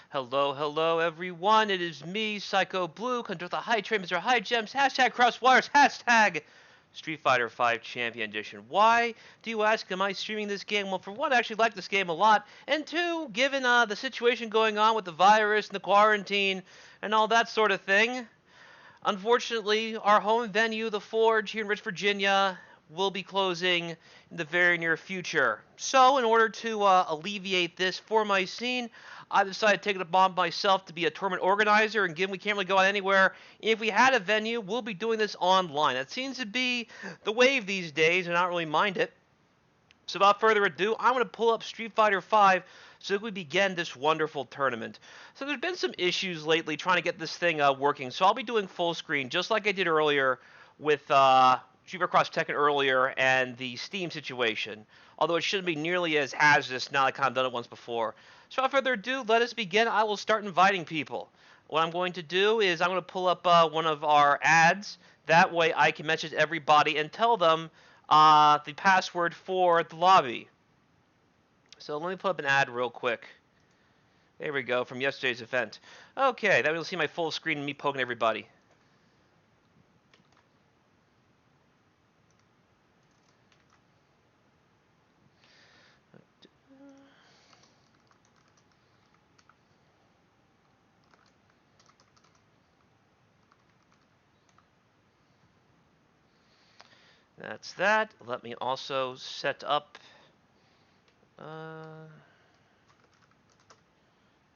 Hello, hello, everyone. It is me, Psycho Blue, conductor the High Train, Mr. High Gems, hashtag Crosswires, hashtag Street Fighter V Champion Edition. Why, do you ask, am I streaming this game? Well, for one, I actually like this game a lot, and two, given the situation going on with the virus and the quarantine and all that sort of thing, unfortunately, our home venue, the Forge here in Rich, Virginia, will be closing in the very near future. So, in order to alleviate this for my scene, I decided to take it upon myself to be a tournament organizer, and given we can't really go out anywhere, if we had a venue, we'll be doing this online. That seems to be the wave these days, and I don't really mind it. So without further ado, I'm going to pull up Street Fighter V so that we begin this wonderful tournament. So there's been some issues lately trying to get this thing working, so I'll be doing full screen just like I did earlier with Street Fighter Cross Tekken earlier and the Steam situation. Although it shouldn't be nearly as hazardous now that I've kind of done it once before. So without further ado, let us begin. I will start inviting people. What I'm going to do is I'm going to pull up one of our ads. That way I can message everybody and tell them the password for the lobby. So let me put up an ad real quick. There we go, from yesterday's event. Okay, that way you'll see my full screen and me poking everybody. That's that. Let me also set up...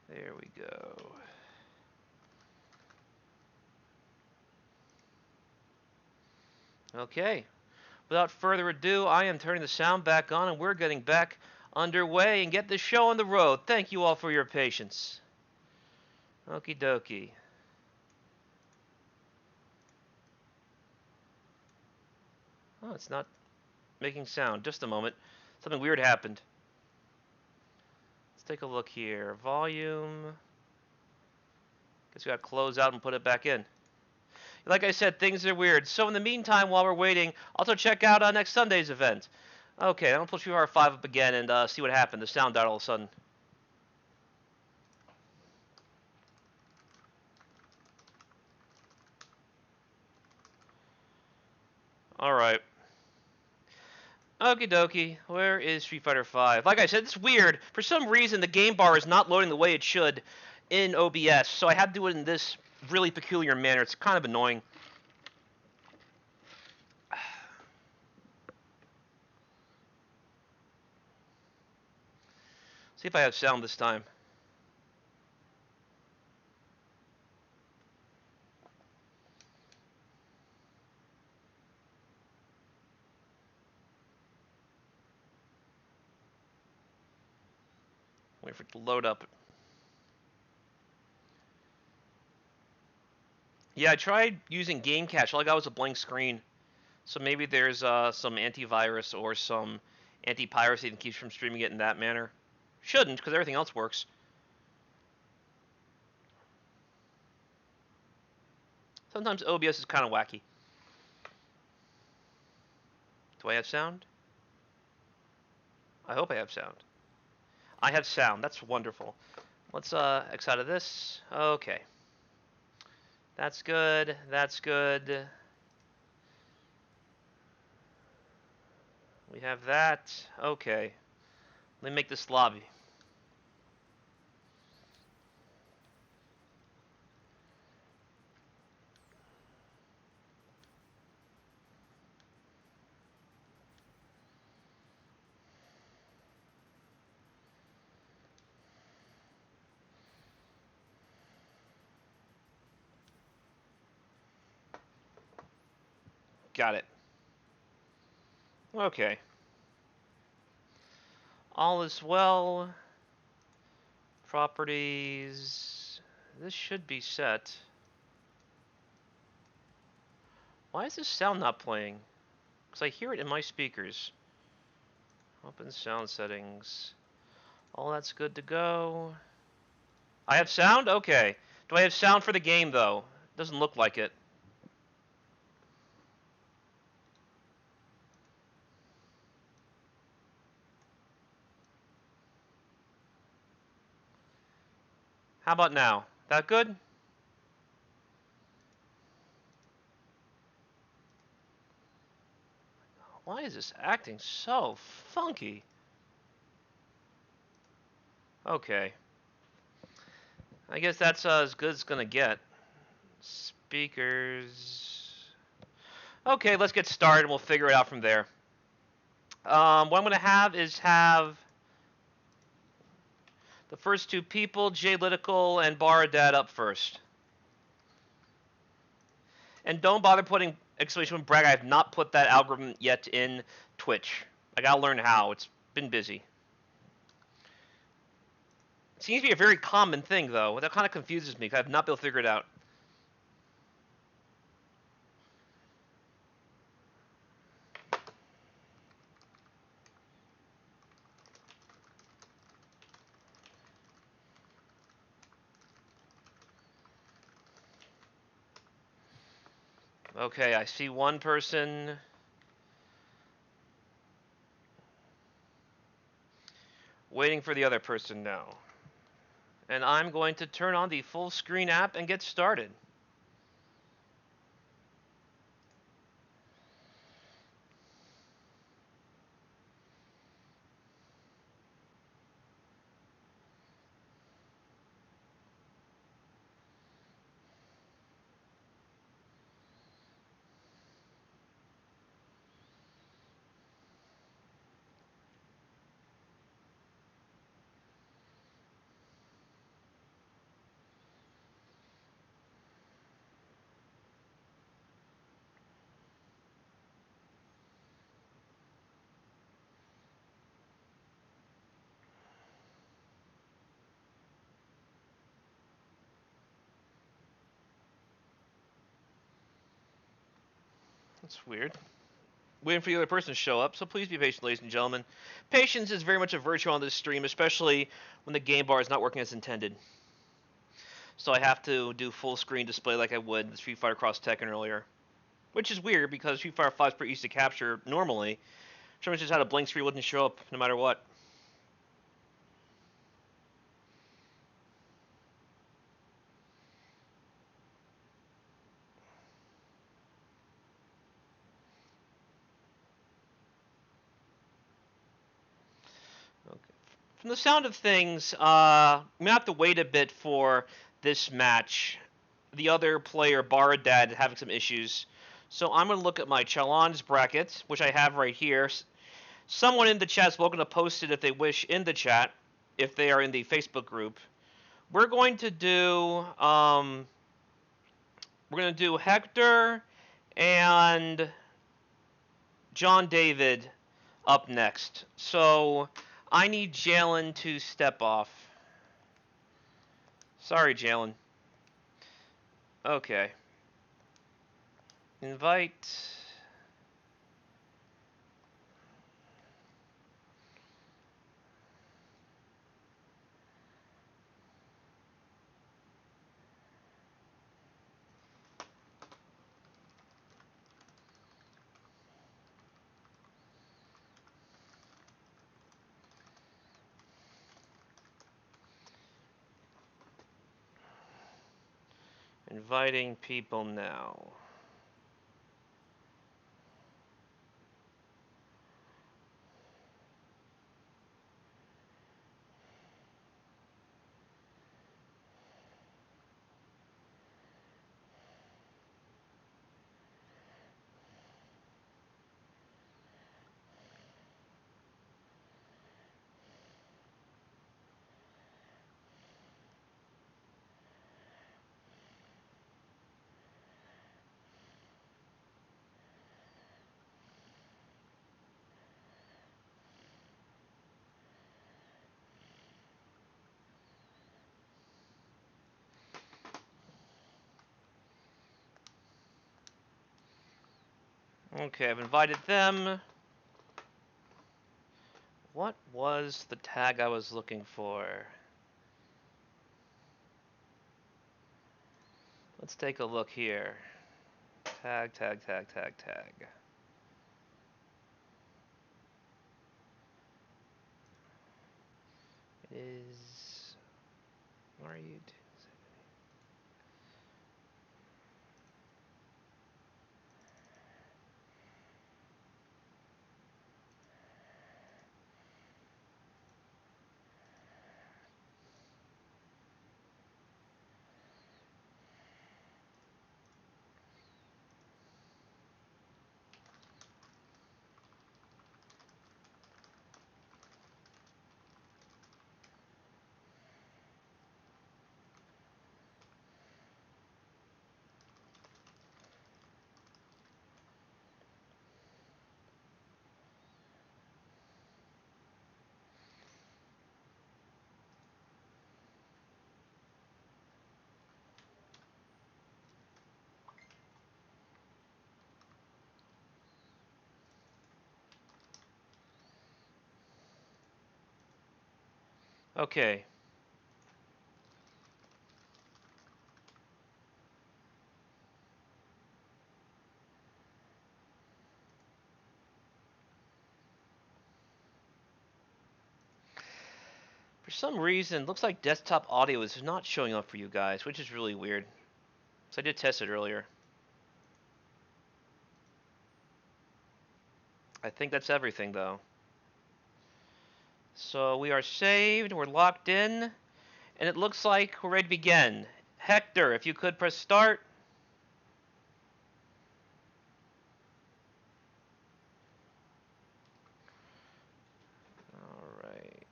there we go. Okay. Without further ado, I am turning the sound back on and we're getting back underway and get this show on the road. Thank you all for your patience. Okie dokie. Oh, it's not making sound. Just a moment. Something weird happened. Let's take a look here. Volume. Guess we gotta close out and put it back in. Like I said, things are weird. So in the meantime, while we're waiting, also check out next Sunday's event. Okay, I'm gonna pull Street Fighter 5 up again and see what happened. The sound died all of a sudden. Alright. Okie dokie. Where is Street Fighter 5? Like I said, it's weird. For some reason, the game bar is not loading the way it should in OBS, so I had to do it in this really peculiar manner. It's kind of annoying. See if I have sound this time. Wait for it to load up. Yeah, I tried using Game Cache. All I got was a blank screen. So maybe there's some antivirus or some anti-piracy that keeps from streaming it in that manner. Shouldn't, because everything else works. Sometimes OBS is kind of wacky. Do I have sound? I hope I have sound. I have sound. That's wonderful. Let's X out of this. Okay. That's good. That's good. We have that. Okay. Let me make this lobby. Got it. Okay. All is well. Properties. This should be set. Why is this sound not playing? Because I hear it in my speakers. Open sound settings. All that's good to go. I have sound? Okay. Do I have sound for the game, though? Doesn't look like it. How about now? That good? Why is this acting so funky? Okay. I guess that's as good as it's gonna get. Speakers. Okay, let's get started and we'll figure it out from there. What I'm gonna have is have the first two people, Jay Litical and Baradad, up first. And don't bother putting exclamation point brag. I have not put that algorithm yet in Twitch. I gotta learn how. It's been busy. It seems to be a very common thing, though. That kind of confuses me because I've not been able to figure it out. Okay, I see one person. Waiting for the other person now. And I'm going to turn on the full screen app and get started. That's weird. Waiting for the other person to show up, so please be patient, ladies and gentlemen. Patience is very much a virtue on this stream, especially when the game bar is not working as intended. So I have to do full screen display like I would in Street Fighter Cross Tekken earlier. Which is weird because Street Fighter 5 is pretty easy to capture normally. Someone just had a blank screen, wouldn't show up no matter what. Okay. From the sound of things, I'm gonna have to wait a bit for this match. The other player, Baradad, having some issues. So I'm gonna look at my challenge bracket, which I have right here. Someone in the chat is welcome to post it if they wish in the chat, if they are in the Facebook group. We're going to do Hector and John David up next. So I need Jalen to step off. Sorry, Jalen. Okay. Invite. Inviting people now. Okay, I've invited them. What was the tag I was looking for? Let's take a look here. Tag. Is... Where are you? Okay. For some reason, looks like desktop audio is not showing up for you guys, which is really weird. So I did test it earlier. I think that's everything, though. So we are saved, we're locked in, and it looks like we're ready to begin. Hector, if you could press start. Alright.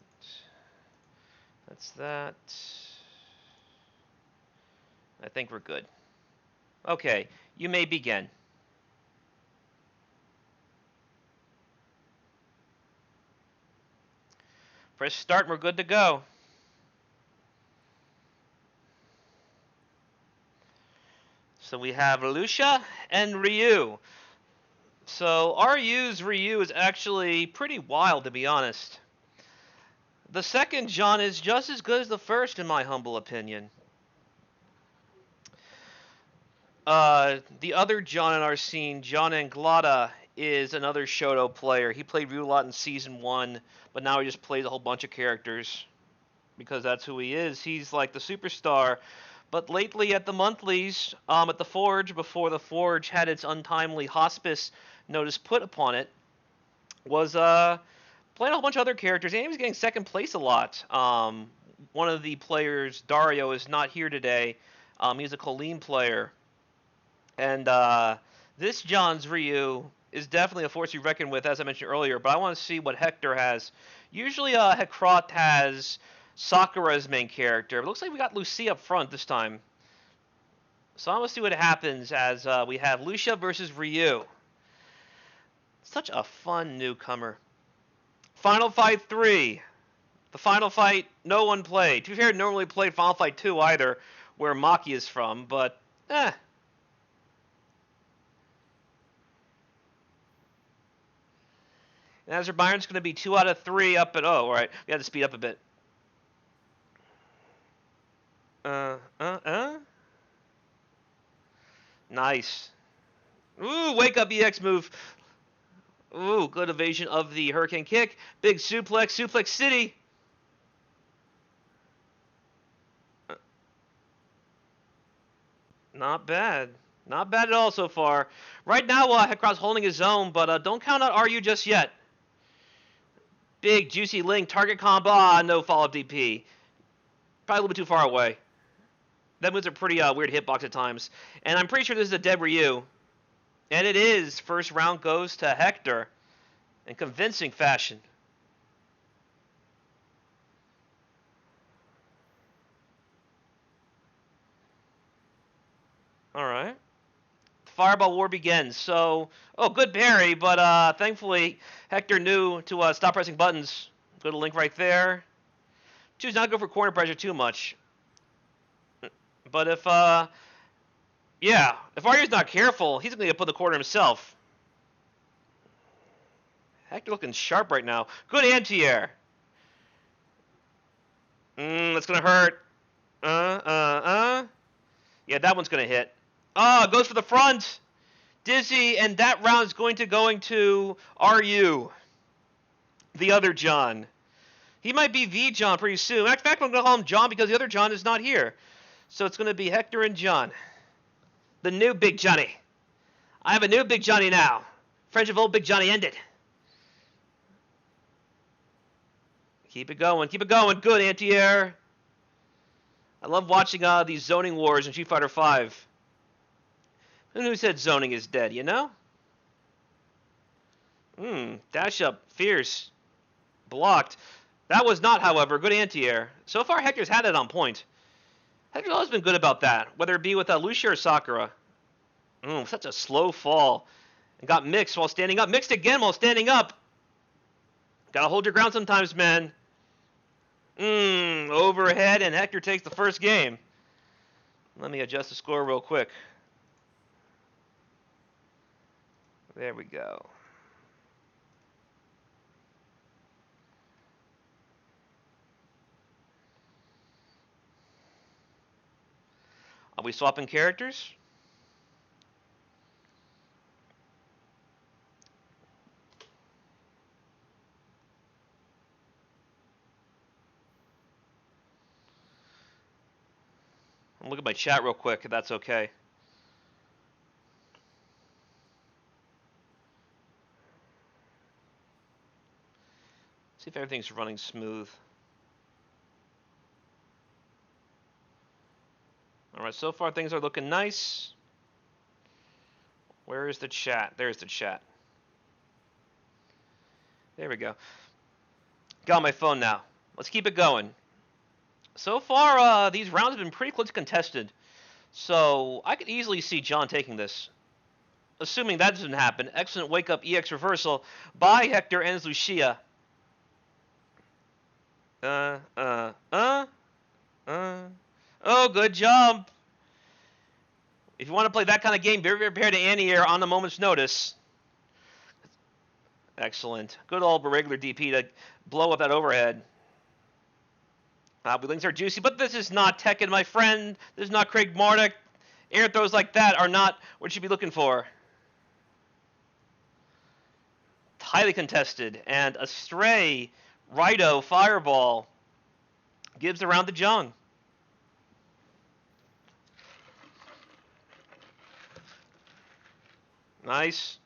That's that. I think we're good. Okay, you may begin. Press start and we're good to go. So we have Lucia and Ryu. So RU's Ryu is actually pretty wild, to be honest. The second John is just as good as the first, in my humble opinion. The other John in our scene, John Anglada, is another Shoto player. He played Ryu a lot in Season 1, but now he just plays a whole bunch of characters because that's who he is. He's like the superstar. But lately at the monthlies, at the Forge, before the Forge had its untimely hospice notice put upon it, was playing a whole bunch of other characters, and he was getting second place a lot. One of the players, Dario, is not here today. He's a Colleen player. And this John's Ryu is definitely a force you reckon with, as I mentioned earlier, but I want to see what Hector has. Usually Hecrot has Sakura as main character. It looks like we got Lucia up front this time. So I want to see what happens as we have Lucia versus Ryu. Such a fun newcomer. Final Fight 3. The final fight no one played. To be fair, normally played Final Fight 2 either, where Maki is from, but And Azure Byron's going to be 2 out of 3 up at... Oh, all right. We had to speed up a bit. Nice. Ooh, wake up EX move. Ooh, good evasion of the Hurricane Kick. Big suplex, Suplex City. Not bad. Not bad at all so far. Right now, Hecrot's holding his own, but don't count out RU just yet. Big, juicy link, target combo, no follow-up DP. Probably a little bit too far away. That moves a pretty weird hitbox at times. And I'm pretty sure this is a dead Ryu. And it is. First round goes to Hector. In convincing fashion. Alright. Fireball war begins. So, good parry, but thankfully Hector knew to stop pressing buttons. Go to link right there. Choose not to go for corner pressure too much. But if Ryu's not careful, he's going to put the corner himself. Hector looking sharp right now. Good anti-air. That's going to hurt. Yeah, that one's going to hit. Goes for the front. Dizzy, and that round's going to RU. The other John. He might be the John pretty soon. In fact, I'm going to call him John because the other John is not here. So it's going to be Hector and John. The new Big Johnny. I have a new Big Johnny now. Friendship of old Big Johnny ended. Keep it going. Keep it going. Good anti-air. I love watching these zoning wars in Street Fighter V. Who said zoning is dead, you know? Dash up. Fierce. Blocked. That was not, however, good anti-air. So far, Hector's had it on point. Hector's always been good about that, whether it be with Lucia or Sakura. Such a slow fall. And got mixed while standing up. Mixed again while standing up. Gotta hold your ground sometimes, man. Overhead, and Hector takes the first game. Let me adjust the score real quick. There we go. Are we swapping characters? I'll look at my chat real quick, if that's okay. See if everything's running smooth. Alright, so far things are looking nice. Where is the chat? There's the chat. There we go. Got my phone now. Let's keep it going. So far, these rounds have been pretty close contested. So, I could easily see John taking this. Assuming that doesn't happen, excellent wake-up EX reversal by Hector and Lucia. Oh, good jump. If you want to play that kind of game, be prepared to anti-air on a moment's notice. Excellent. Good old regular DP to blow up that overhead. Wheelings are juicy, but this is not Tekken, my friend. This is not Craig Marduk. Air throws like that are not what you should be looking for. Highly contested, and a stray Rido fireball gives the round to Jung. Nice.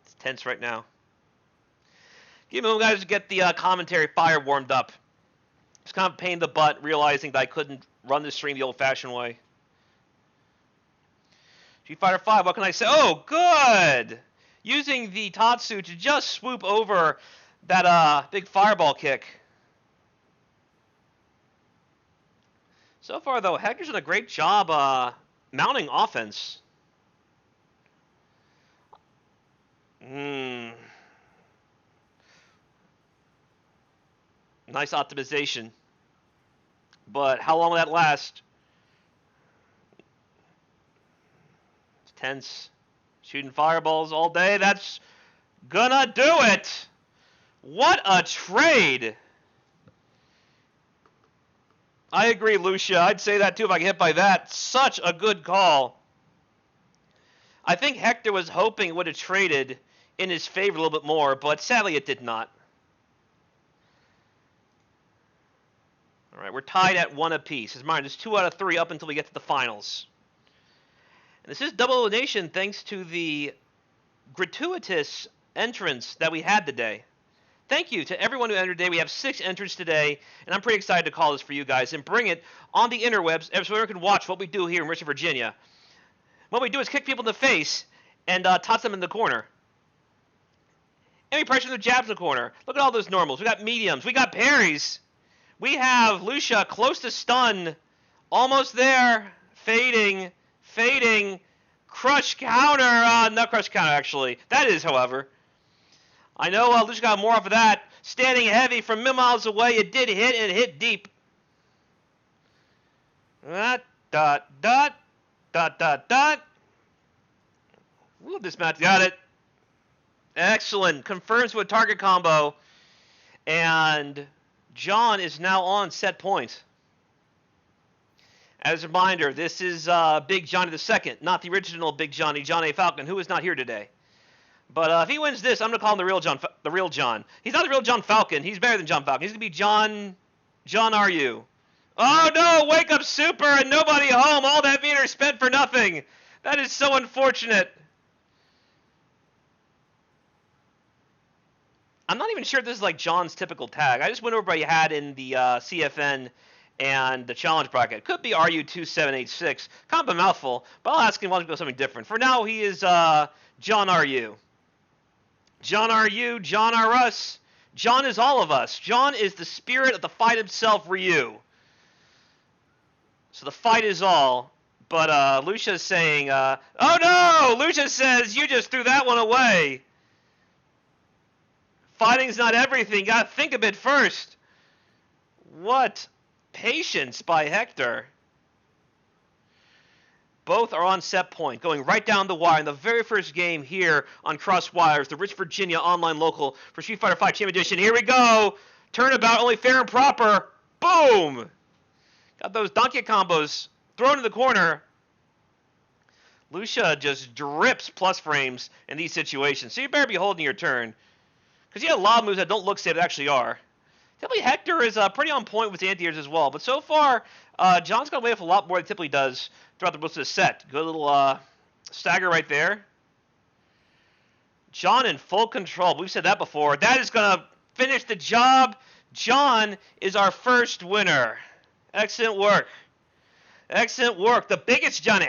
It's tense right now. Give me guys to get the commentary fire warmed up. It's kind of a pain in the butt realizing that I couldn't run the stream the old-fashioned way. Street Fighter 5, what can I say? Oh, good! Using the Tatsu to just swoop over that big fireball kick. So far, though, Hector's done a great job mounting offense. Nice optimization. But how long will that last? It's tense. Shooting fireballs all day. That's gonna do it. What a trade. I agree, Lucia. I'd say that too if I get hit by that. Such a good call. I think Hector was hoping it would have traded in his favor a little bit more, but sadly it did not. All right, we're tied at 1 apiece. As mine is 2 out of 3 up until we get to the finals. And this is double elimination thanks to the gratuitous entrance that we had today. Thank you to everyone who entered today. We have 6 entrants today, and I'm pretty excited to call this for you guys and bring it on the interwebs so everyone can watch what we do here in Richmond, Virginia. What we do is kick people in the face and toss them in the corner. And we pressure the jabs in the corner. Look at all those normals. We got mediums. We got parries. We have Lucia close to stun. Almost there. Fading. Crush counter. Not crush counter, actually. That is, however. I know Lucia got more off of that. Standing heavy from miles away. It did hit, and it hit deep. Dot. Ooh, this match got it. Excellent. Confirms with target combo. And John is now on set point. As a reminder, this is Big Johnny II, not the original Big Johnny, John A. Falcon, who is not here today. But if he wins this, I'm going to call him the real John. He's not the real John Falcon. He's better than John Falcon. He's going to be John R.U. Oh, no! Wake up super and nobody home. All that meter spent for nothing. That is so unfortunate. I'm not even sure if this is like John's typical tag. I just went over what he had in the CFN and the challenge bracket. Could be RU2786. Kind of a mouthful, but I'll ask him why don't we go something different. For now, he is John R.U. John R.U., John R. Us. John is all of us. John is the spirit of the fight himself, Ryu. So the fight is all. But Lucia's saying, oh no! Lucia says, you just threw that one away. Fighting's not everything. You gotta think a bit first. What patience by Hector. Both are on set point, going right down the wire in the very first game here on Crosswires, the Rich Virginia online local for Street Fighter 5 Champion Edition. Here we go. Turnabout, only fair and proper. Boom. Got those donkey combos thrown in the corner. Lucia just drips plus frames in these situations, so you better be holding your turn. Because you have a lot of moves that don't look safe, but actually are. Typically, Hector is pretty on point with anti-airs as well, but so far, John's got away with a lot more than he typically does throughout the rest of the set. Good little stagger right there. John in full control. We've said that before. That is going to finish the job. John is our first winner. Excellent work. Excellent work. The biggest Johnny.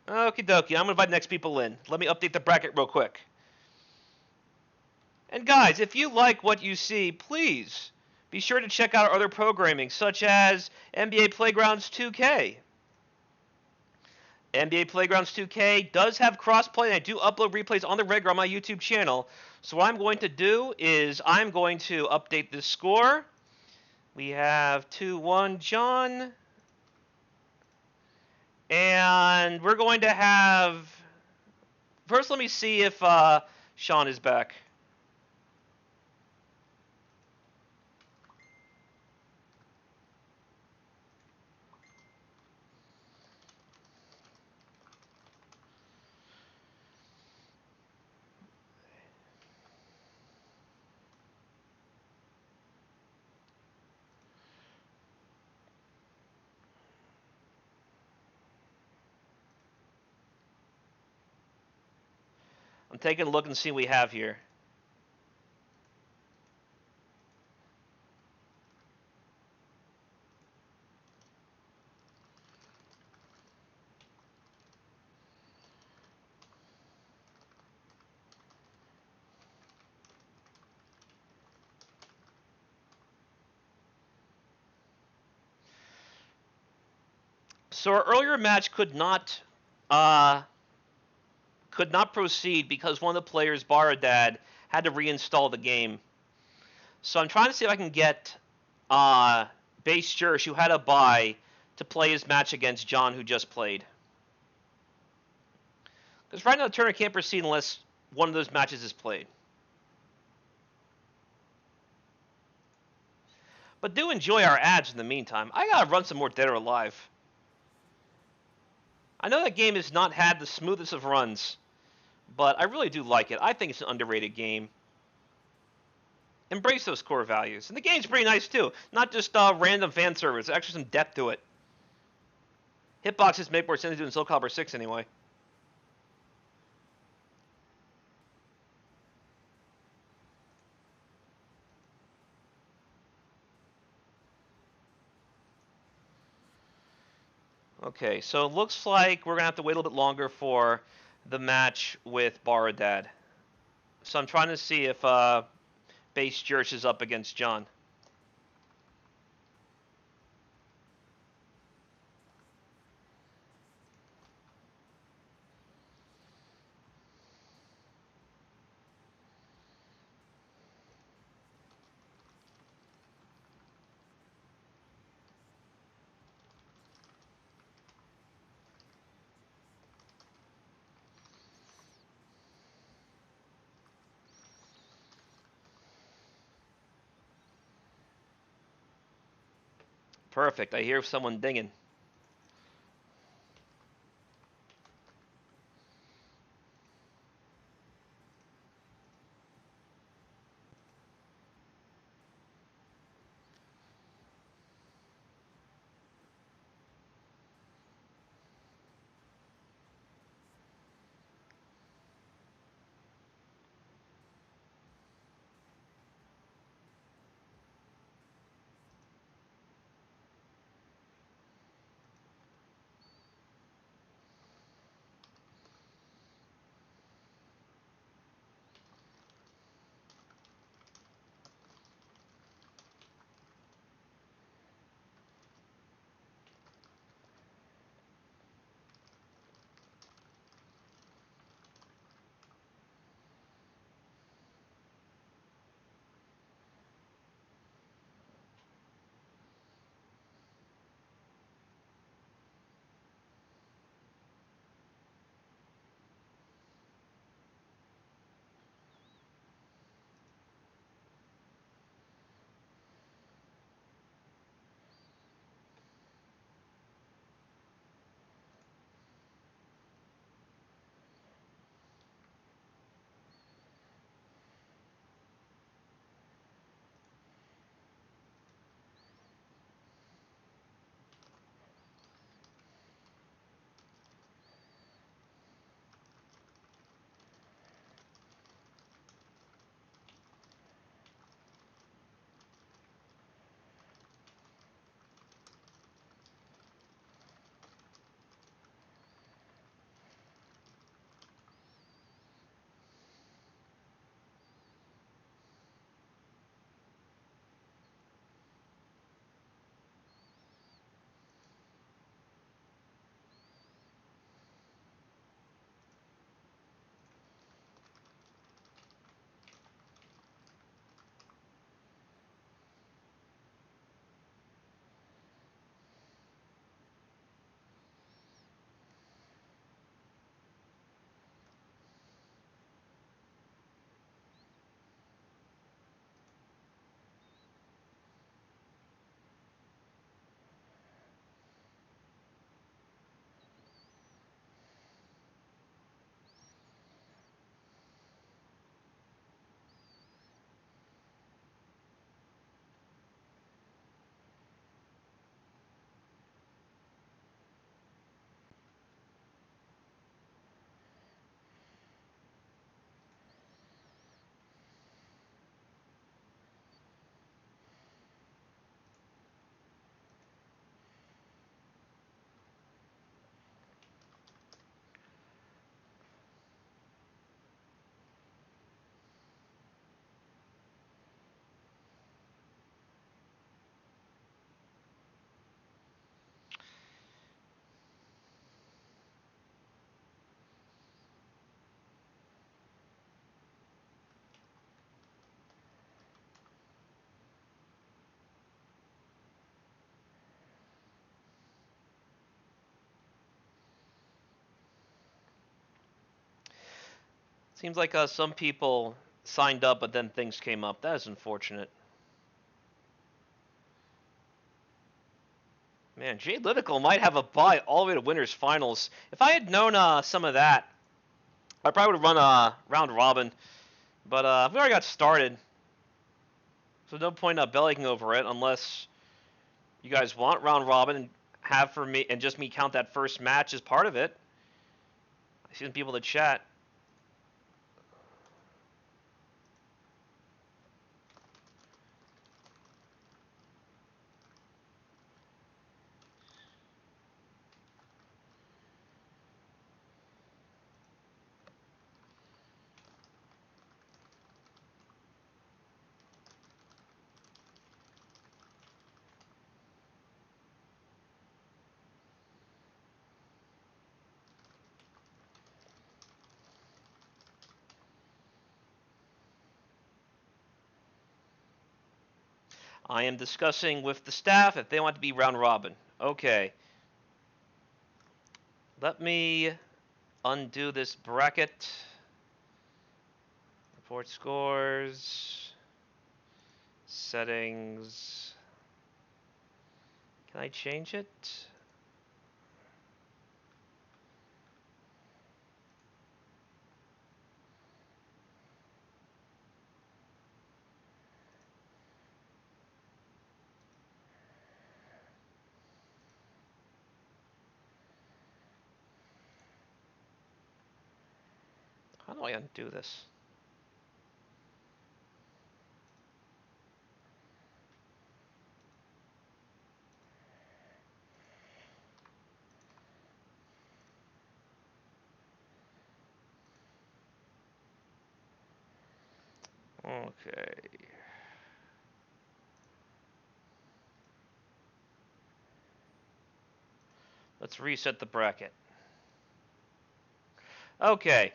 Okie dokie. I'm going to invite next people in. Let me update the bracket real quick. And guys, if you like what you see, please be sure to check out our other programming, such as NBA Playgrounds 2K. NBA Playgrounds 2K does have crossplay, and I do upload replays on the regular on my YouTube channel. So what I'm going to do is I'm going to update the score. We have 2-1 John. And we're going to have... First, let me see if Sean is back. I'm taking a look and see what we have here. So our earlier match could not proceed because one of the players, Baradad, had to reinstall the game. So I'm trying to see if I can get Base Jursh, who had a bye, to play his match against John, who just played. Because right now the tournament can't proceed unless one of those matches is played. But do enjoy our ads in the meantime. I gotta run some more Dead or Alive. I know that game has not had the smoothest of runs, but I really do like it. I think it's an underrated game. Embrace those core values. And the game's pretty nice, too. Not just random fan service. There's actually some depth to it. Hitboxes make more sense to do in Soul Calibur 6, anyway. Okay, so it looks like we're going to have to wait a little bit longer for the match with Baradad. So I'm trying to see if Base Jursh is up against John. Perfect. I hear someone dinging. Seems like some people signed up, but then things came up. That is unfortunate. Man, Jay Lytical might have a bye all the way to winners finals. If I had known some of that, I probably would have run a round robin. But we already got started, so no point bellying over it unless you guys want round robin and have for me and just me count that first match as part of it. I see some people in the chat. I am discussing with the staff if they want to be round robin. Okay. Let me undo this bracket. Report scores. Settings. Can I change it? How do I undo this? Okay. Let's reset the bracket. Okay.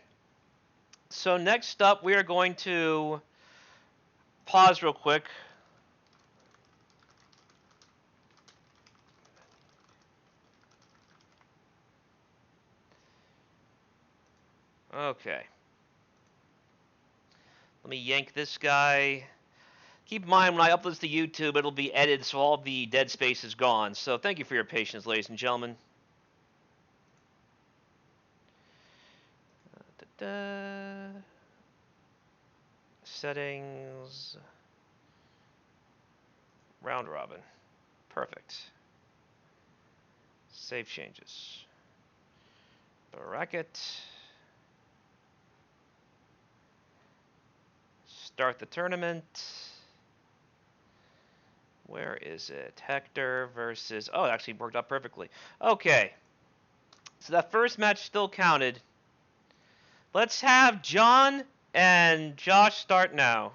So next up, we are going to pause real quick. Okay. Let me yank this guy. Keep in mind, when I upload this to YouTube, it'll be edited, so all the dead space is gone. So thank you for your patience, ladies and gentlemen. Settings. Round robin. Perfect. Save changes. Bracket. Start the tournament. Where is it? Hector versus... Oh, it actually worked out perfectly. Okay. So that first match still counted. Let's have John and Josh start now.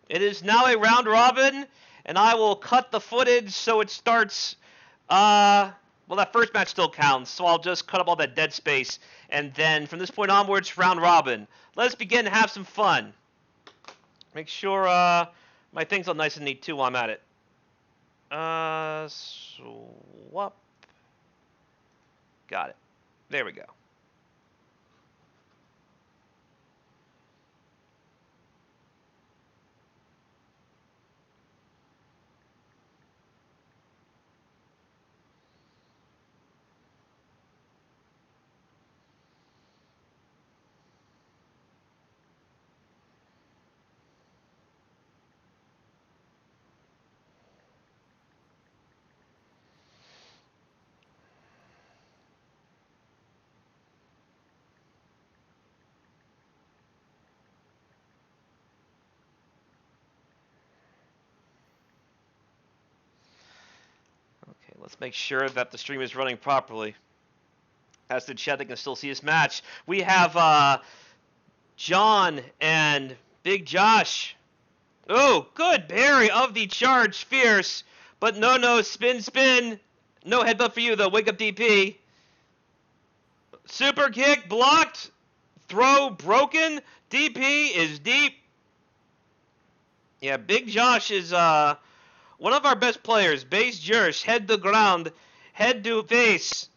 It is now a round robin, and I will cut the footage so it starts... well, that first match still counts, so I'll just cut up all that dead space, and then from this point onwards, round robin. Let's begin and have some fun. Make sure my things look nice and neat too while I'm at it. Swap. Got it. There we go. Okay, let's make sure that the stream is running properly. As the chat, they can still see this match. We have John and Big Josh. Oh, good parry of the charge, fierce. But no, spin. No headbutt for you, though. Wake up DP. Super kick blocked. Throw broken. DP is deep. Yeah, Big Josh is one of our best players. Base Jersh, head to ground, head to face.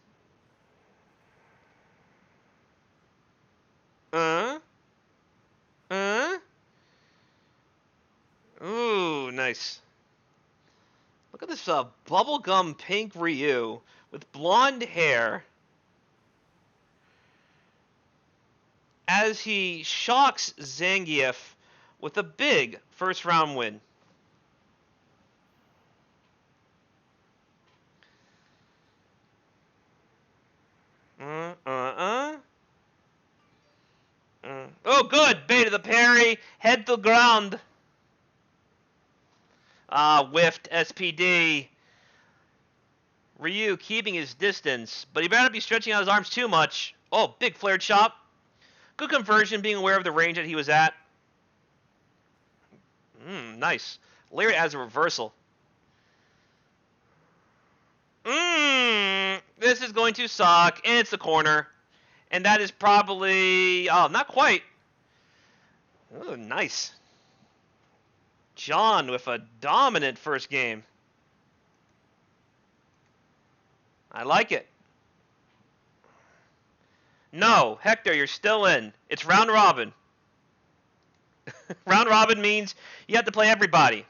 Ooh, nice. Look at this bubblegum pink Ryu with blonde hair as he shocks Zangief with a big first round win. Oh, good. Bait the parry. Head to ground. Whiffed SPD. Ryu keeping his distance, but he better not be stretching out his arms too much. Oh, big flared chop. Good conversion, being aware of the range that he was at. Nice. Lariat as a reversal. This is going to suck, and it's the corner. And that is probably... Oh, not quite. Oh, nice. John with a dominant first game. I like it. No, Hector, you're still in. It's round robin. Round robin means you have to play everybody.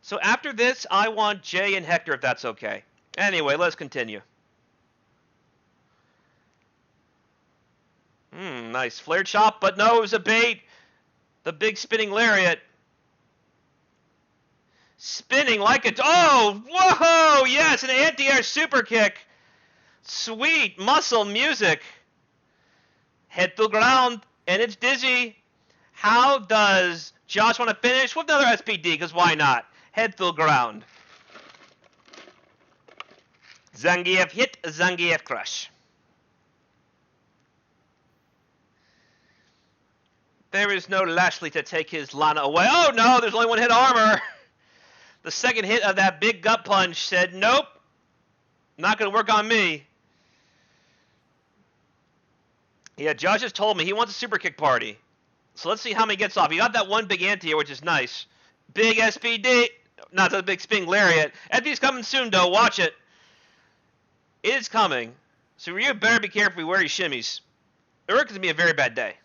So after this, I want Jay and Hector, if that's okay. Anyway, let's continue. Nice. Flared chop, but no, it was a bait. The big spinning lariat. Spinning like a... Oh, whoa! Yes, an anti-air super kick. Sweet muscle music. Head to ground, and it's dizzy. How does Josh want to finish? With another SPD, because why not? Head to ground. Zangief hit, Zangief crush. There is no Lashley to take his Lana away. Oh no, there's only one hit armor. The second hit of that big gut punch said, nope, not going to work on me. Yeah, Josh just told me he wants a super kick party. So let's see how many gets off. He got that one big anti here, which is nice. Big SPD. Not the big spinning lariat. SPD's coming soon, though. Watch it. It is coming. So you better be careful where he shimmies. It's going to be a very bad day.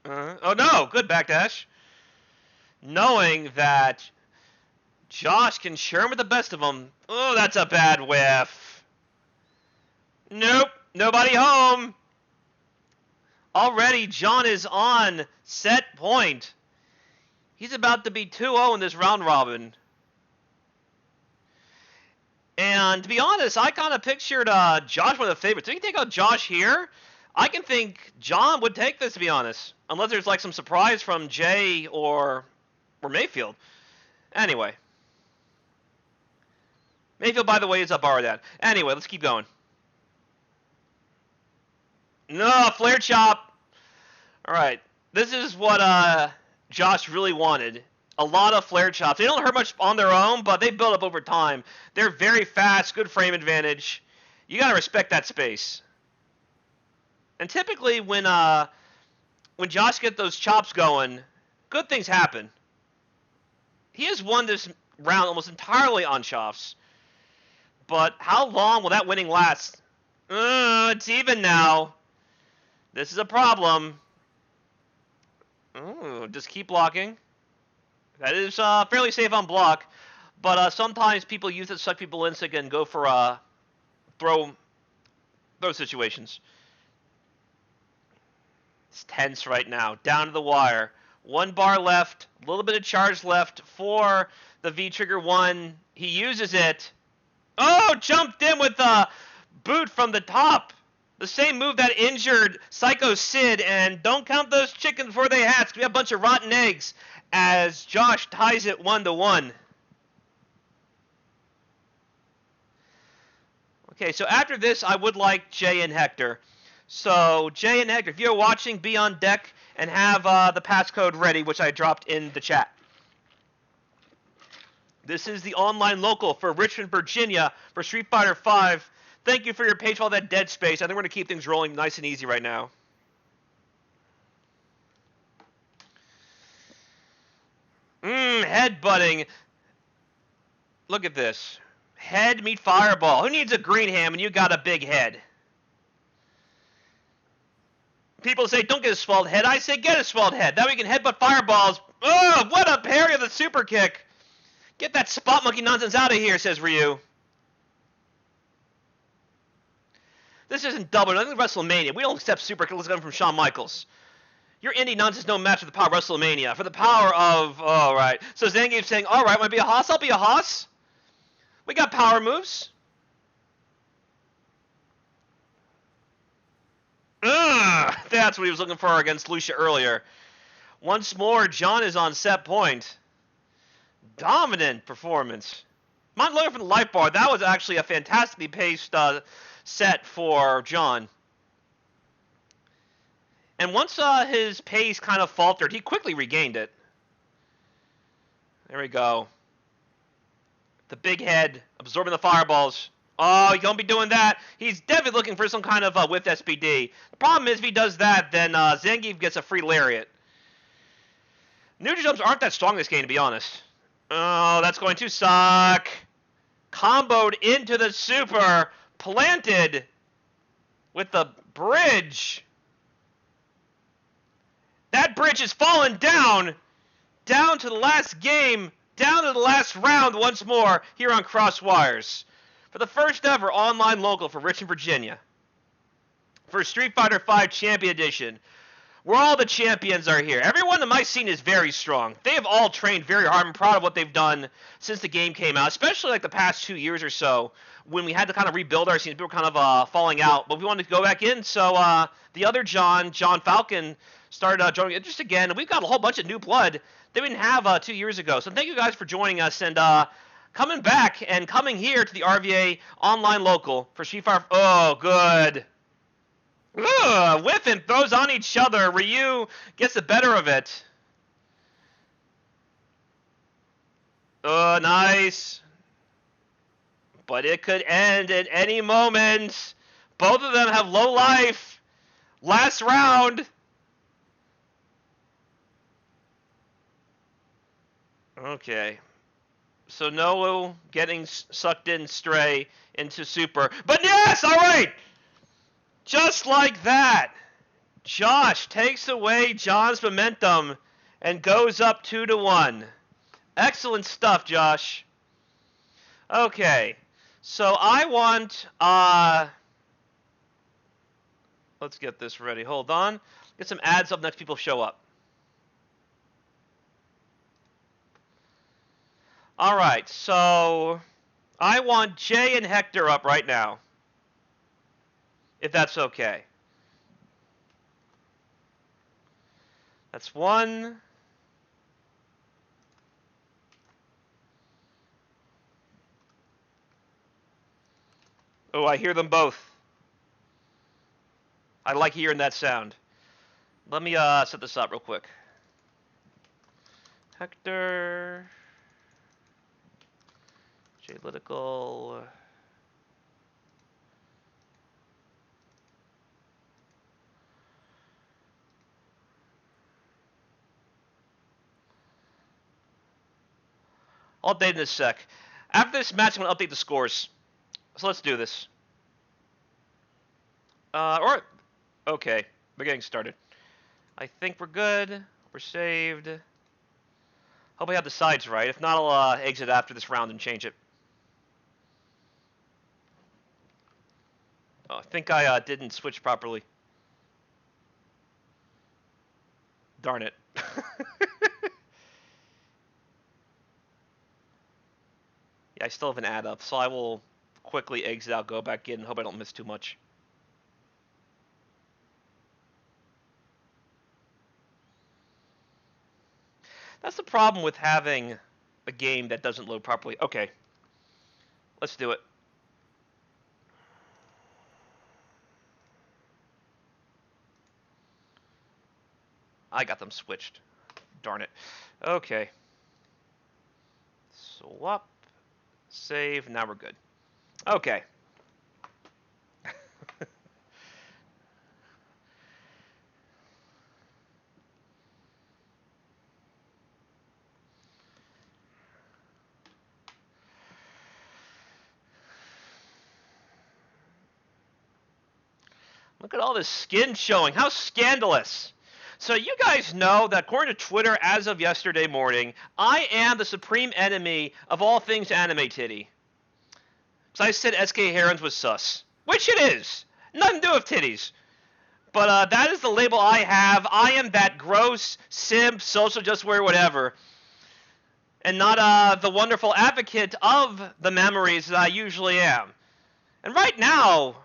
Oh no, good backdash. Knowing that Josh can share him with the best of them. Oh, that's a bad whiff. Nope, nobody home. Already, John is on set point. He's about to be 2-0 in this round robin. And to be honest, I kind of pictured Josh one of the favorites. If you can take out Josh here, I can think John would take this, to be honest. Unless there's like some surprise from Jay or Mayfield. Anyway. Mayfield, by the way, is up bar that. Anyway, let's keep going. No, flare chop. All right. This is what Josh really wanted. A lot of flare chops. They don't hurt much on their own, but they build up over time. They're very fast, good frame advantage. You got to respect that space. And typically when Josh gets those chops going, good things happen. He has won this round almost entirely on chops. But how long will that winning last? It's even now. This is a problem. Just keep blocking. That is fairly safe on block. But sometimes people use it to suck people in so they can go for throw situations. It's tense right now. Down to the wire. 1 bar left. A little bit of charge left for the V-Trigger 1. He uses it. Oh, jumped in with a boot from the top. The same move that injured Psycho Sid. And don't count those chickens before they hatch. We have a bunch of rotten eggs as Josh ties it 1-1. Okay, so after this, I would like Jay and Hector. So, Jay and Hector, if you're watching, be on deck and have the passcode ready, which I dropped in the chat. This is the online local for Richmond, Virginia for Street Fighter V. Thank you for your patience for all that dead space. I think we're going to keep things rolling nice and easy right now. Headbutting. Look at this. Head meet fireball. Who needs a green ham when you got a big head? People say, don't get a swelled head. I say, get a swelled head. That way you can headbutt fireballs. Oh, what a parry of the super kick. Get that spot monkey nonsense out of here, says Ryu. This isn't double. I think WrestleMania. We don't accept super kicks coming from Shawn Michaels. Your indie nonsense no match for the power of WrestleMania. For the power of... Oh, right. So Zangief's saying, all right, want to be a hoss? I'll be a hoss. We got power moves. That's what he was looking for against Lucia earlier. Once more, John is on set point. Dominant performance. Mind looking from the light bar. That was actually a fantastically paced set for John. And once his pace kind of faltered, he quickly regained it. There we go. The big head absorbing the fireballs. Oh, he's going to be doing that. He's definitely looking for some kind of whipped SPD. The problem is if he does that, then Zangief gets a free lariat. Neutral jumps aren't that strong in this game, to be honest. Oh, that's going to suck. Comboed into the super. Planted with the bridge. That bridge is falling down. Down to the last game. Down to the last round once more here on Crosswires. For the first ever online local for Richmond, Virginia. For Street Fighter V Champion Edition. Where all the champions are here. Everyone in my scene is very strong. They have all trained very hard. I'm proud of what they've done since the game came out. Especially like the past 2 years or so. When we had to kind of rebuild our scenes. People were kind of falling out. But we wanted to go back in. So the other John Falcon, started joining interest again. We've got a whole bunch of new blood that we didn't have 2 years ago. So thank you guys for joining us and coming back and coming here to the RVA online local for Street Fighter. Oh, good. Whiff and throws on each other. Ryu gets the better of it. Oh, nice. But it could end at any moment. Both of them have low life. Last round. Okay. So Noah getting sucked in stray into super. But yes, all right. Just like that. Josh takes away John's momentum and goes up 2-1. Excellent stuff, Josh. Okay. So I want let's get this ready. Hold on. Get some ads up next people show up. All right, so I want Jay and Hector up right now, if that's okay. That's one. Oh, I hear them both. I like hearing that sound. Let me set this up real quick. Hector... Analytical. I'll update in a sec. After this match, I'm going to update the scores. So let's do this. Okay, we're getting started. I think we're good. We're saved. Hope I have the sides right. If not, I'll exit after this round and change it. Oh, I think I didn't switch properly. Darn it. Yeah, I still have an ad up, so I will quickly exit out, go back in, hope I don't miss too much. That's the problem with having a game that doesn't load properly. Okay. Let's do it. I got them switched. Darn it. Okay. Swap. Save. Now we're good. Okay. Look at all this skin showing. How scandalous. So you guys know that according to Twitter as of yesterday morning, I am the supreme enemy of all things anime titty. So I said SK Herons was sus. Which it is. Nothing to do with titties. But that is the label I have. I am that gross, simp, social just wear whatever. And not the wonderful advocate of the memories that I usually am. And right now,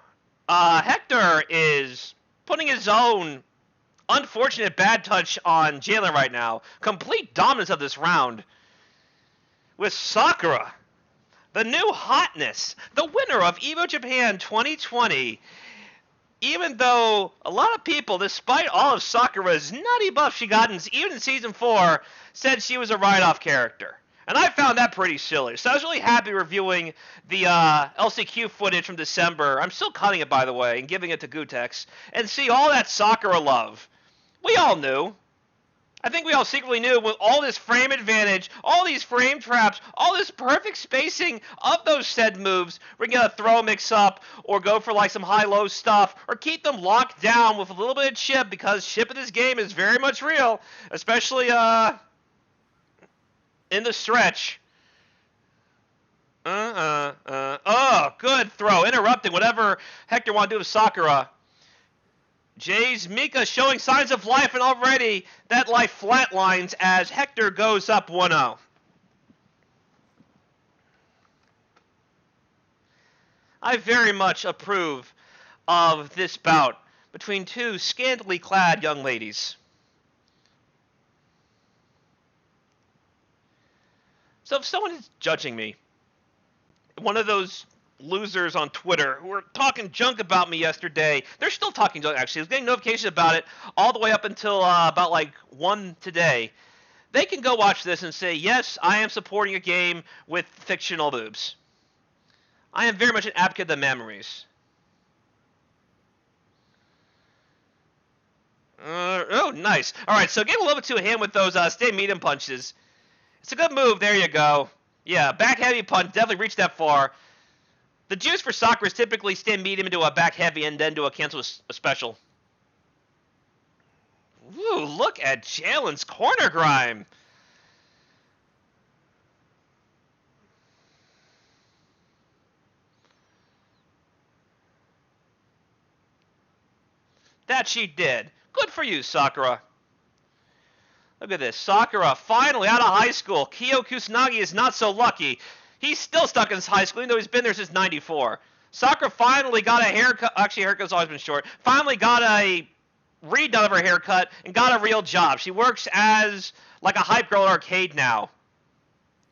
Hector is putting his own unfortunate bad touch on Jalen right now. Complete dominance of this round. With Sakura, the new hotness, the winner of EVO Japan 2020. Even though a lot of people, despite all of Sakura's nutty buff she got even in Season 4, said she was a write-off character. And I found that pretty silly. So I was really happy reviewing the LCQ footage from December. I'm still cutting it, by the way, and giving it to Gutex. And see all that Sakura love. We all knew. I think we all secretly knew with all this frame advantage, all these frame traps, all this perfect spacing of those said moves, we're going to throw mix up or go for like some high-low stuff or keep them locked down with a little bit of chip because chip in this game is very much real, especially in the stretch. Oh, good throw. Interrupting whatever Hector wanted to do with Sakura. Jay's Mika showing signs of life, and already that life flatlines as Hector goes up 1-0. I very much approve of this bout between two scantily clad young ladies. So if someone is judging me, one of those losers on Twitter who were talking junk about me yesterday, they're still talking junk actually. I was getting notifications about it all the way up until about like 1 today. They can go watch this and say, yes, I am supporting a game with fictional boobs. I am very much an advocate of the memories. Oh, nice. All right, so get a little bit to a hand with those stay medium punches. It's a good move. There you go. Yeah, back heavy punch. Definitely reached that far. The juice for Sakura is typically stand medium into a back heavy and then do a cancel a special. Ooh, look at Jalen's corner grime. That she did. Good for you, Sakura. Look at this. Sakura finally out of high school. Kyo Kusanagi is not so lucky. He's still stuck in high school, even though he's been there since 94. Sakura finally got a haircut. Actually, haircut's always been short. Finally got a redone of her haircut and got a real job. She works as like a hype girl at arcade now.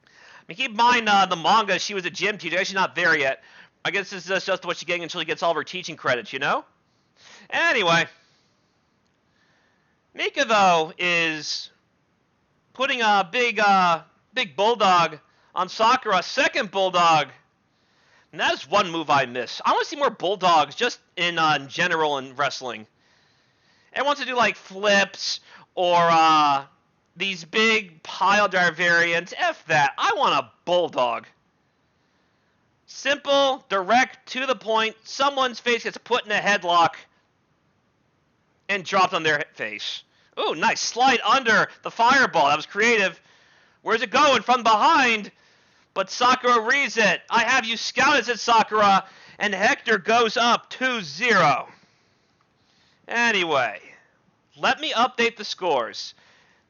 I mean, keep in mind the manga, she was a gym teacher. She's not there yet. I guess this is just what she's getting until she gets all of her teaching credits, you know? Anyway. Mika, though, is putting a big bulldog on Sakura. Second bulldog. And that's one move I miss. I want to see more bulldogs just in general in wrestling. Everyone wants to do like flips or these big pile driver variants. F that. I want a bulldog. Simple, direct, to the point. Someone's face gets put in a headlock and dropped on their face. Ooh, nice slide under the fireball. That was creative. Where's it going? From behind. But Sakura reads it. I have you scouted, said Sakura. And Hector goes up 2-0. Anyway, let me update the scores.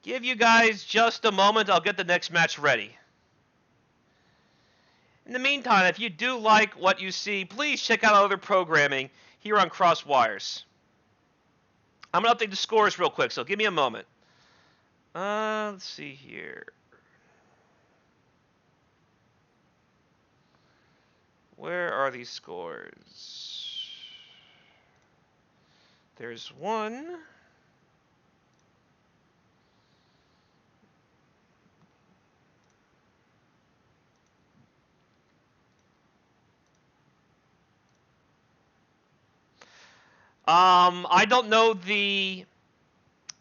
Give you guys just a moment. I'll get the next match ready. In the meantime, if you do like what you see, please check out other programming here on Crosswires. I'm going to update the scores real quick, so give me a moment. Let's see here. Where are these scores? There's one. I don't know the...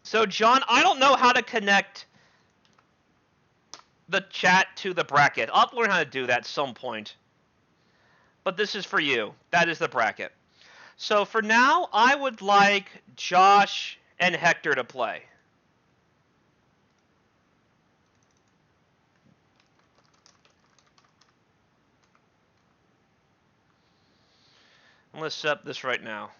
So, John, I don't know how to connect the chat to the bracket. I'll have to learn how to do that at some point. But this is for you. That is the bracket. So, for now, I would like Josh and Hector to play. I'm going to set up this right now.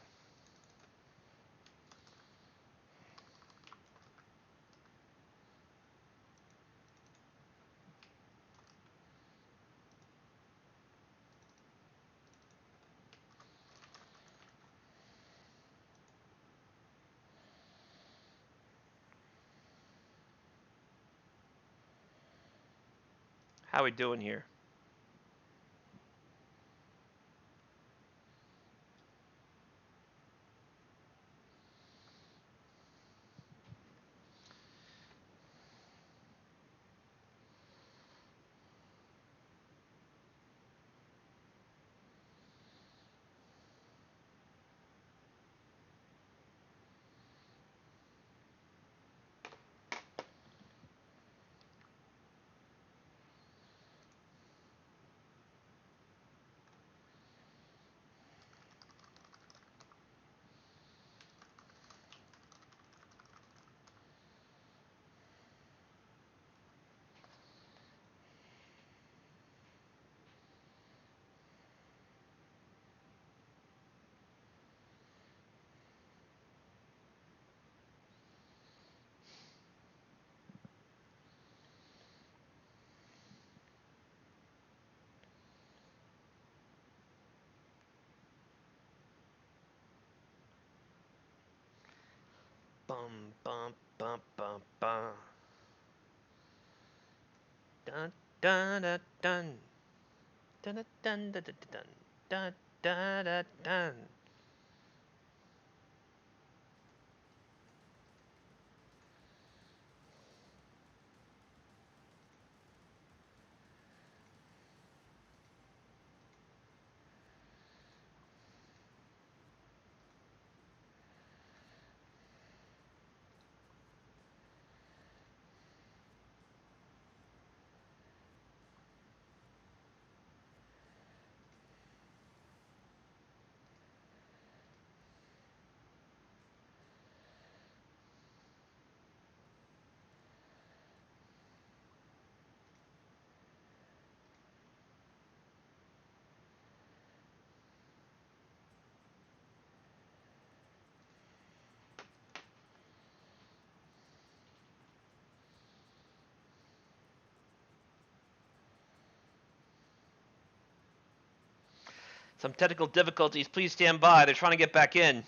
How we doing here? Bum, bum, bum, bum, bum. Dun, dun, dun, dun. Dun, dun, dun, dun, dun, dun, dun, dun, dun, dun. Some technical difficulties. Please stand by. They're trying to get back in.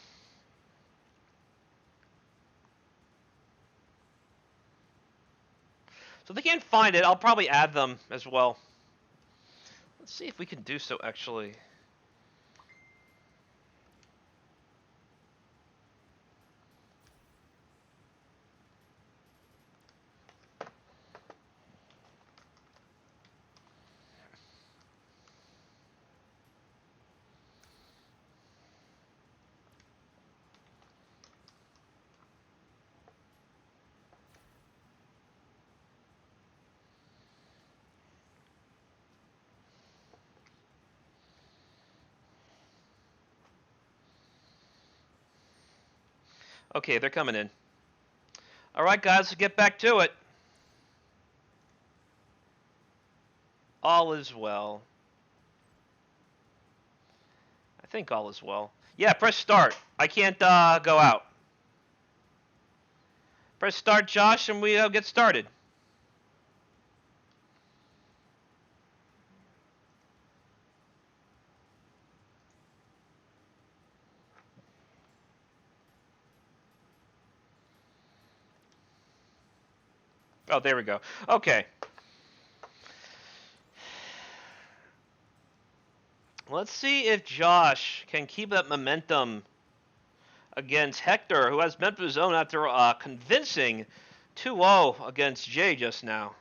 So if they can't find it, I'll probably add them as well. Let's see if we can do so, actually. Okay, they're coming in. All right, guys, let's get back to it. All is well. I think all is well. Yeah, press start. I can't go out. Press start, Josh, and we get started. Oh, there we go. Okay. Let's see if Josh can keep that momentum against Hector, who has meant of his own after convincing 2-0 against Jay just now.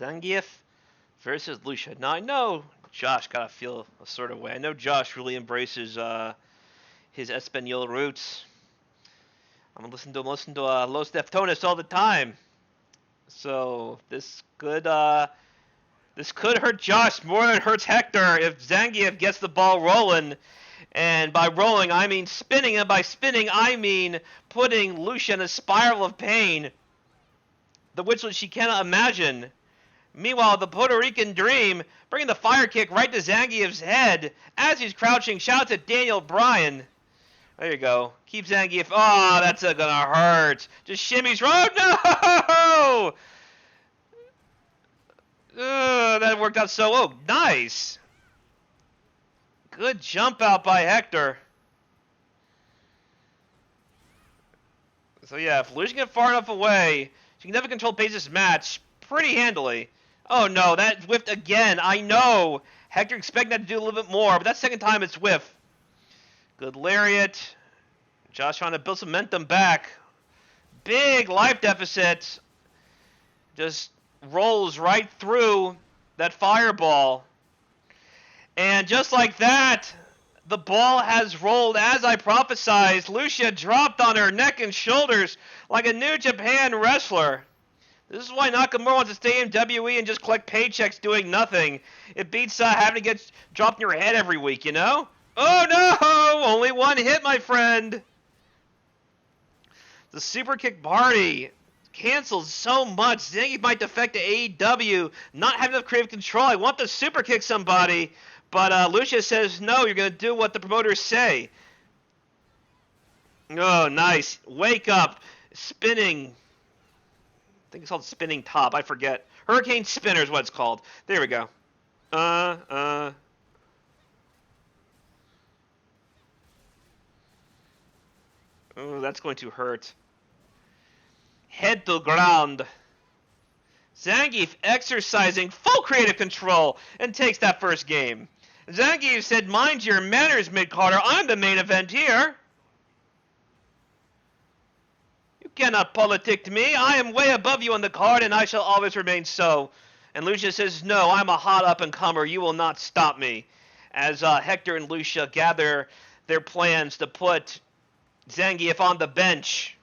Zangief versus Lucia. Now I know Josh gotta feel a sort of way. I know Josh really embraces his Espanol roots. I'm gonna listen to Los Deftones all the time. So this could hurt Josh more than it hurts Hector if Zangief gets the ball rolling. And by rolling, I mean spinning, and by spinning, I mean putting Lucia in a spiral of pain, the which she cannot imagine. Meanwhile, the Puerto Rican Dream bringing the fire kick right to Zangief's head as he's crouching. Shout out to Daniel Bryan. There you go. Keep Zangief. Oh, that's gonna hurt. Just shimmies. Oh, no! That worked out so well. Oh, nice. Good jump out by Hector. So yeah, if Lucia can get far enough away, she can definitely control pace this match pretty handily. Oh no, that whiffed again. I know. Hector expected that to do a little bit more, but that second time it's whiff. Good lariat. Josh trying to build some momentum back. Big life deficit. Just rolls right through that fireball. And just like that, the ball has rolled as I prophesized. Lucia dropped on her neck and shoulders like a New Japan wrestler. This is why Nakamura wants to stay in WWE and just collect paychecks doing nothing. It beats having to get dropped in your head every week, you know? Oh no! Only one hit, my friend! The super kick party cancels so much. Zangief might defect to AEW, not having enough creative control. I want to super kick somebody, but Lucia says, no, you're going to do what the promoters say. Oh, nice. Wake up. Spinning. I think it's called spinning top. I forget. Hurricane spinner is what it's called. There we go. Oh, that's going to hurt. Head to ground. Zangief exercising full creative control and takes that first game. Zangief said, mind your manners, mid-carder. I'm the main event here. You cannot politic to me. I am way above you on the card, and I shall always remain so. And Lucia says, no, I'm a hot up-and-comer. You will not stop me. As Hector and Lucia gather their plans to put Zangief on the bench.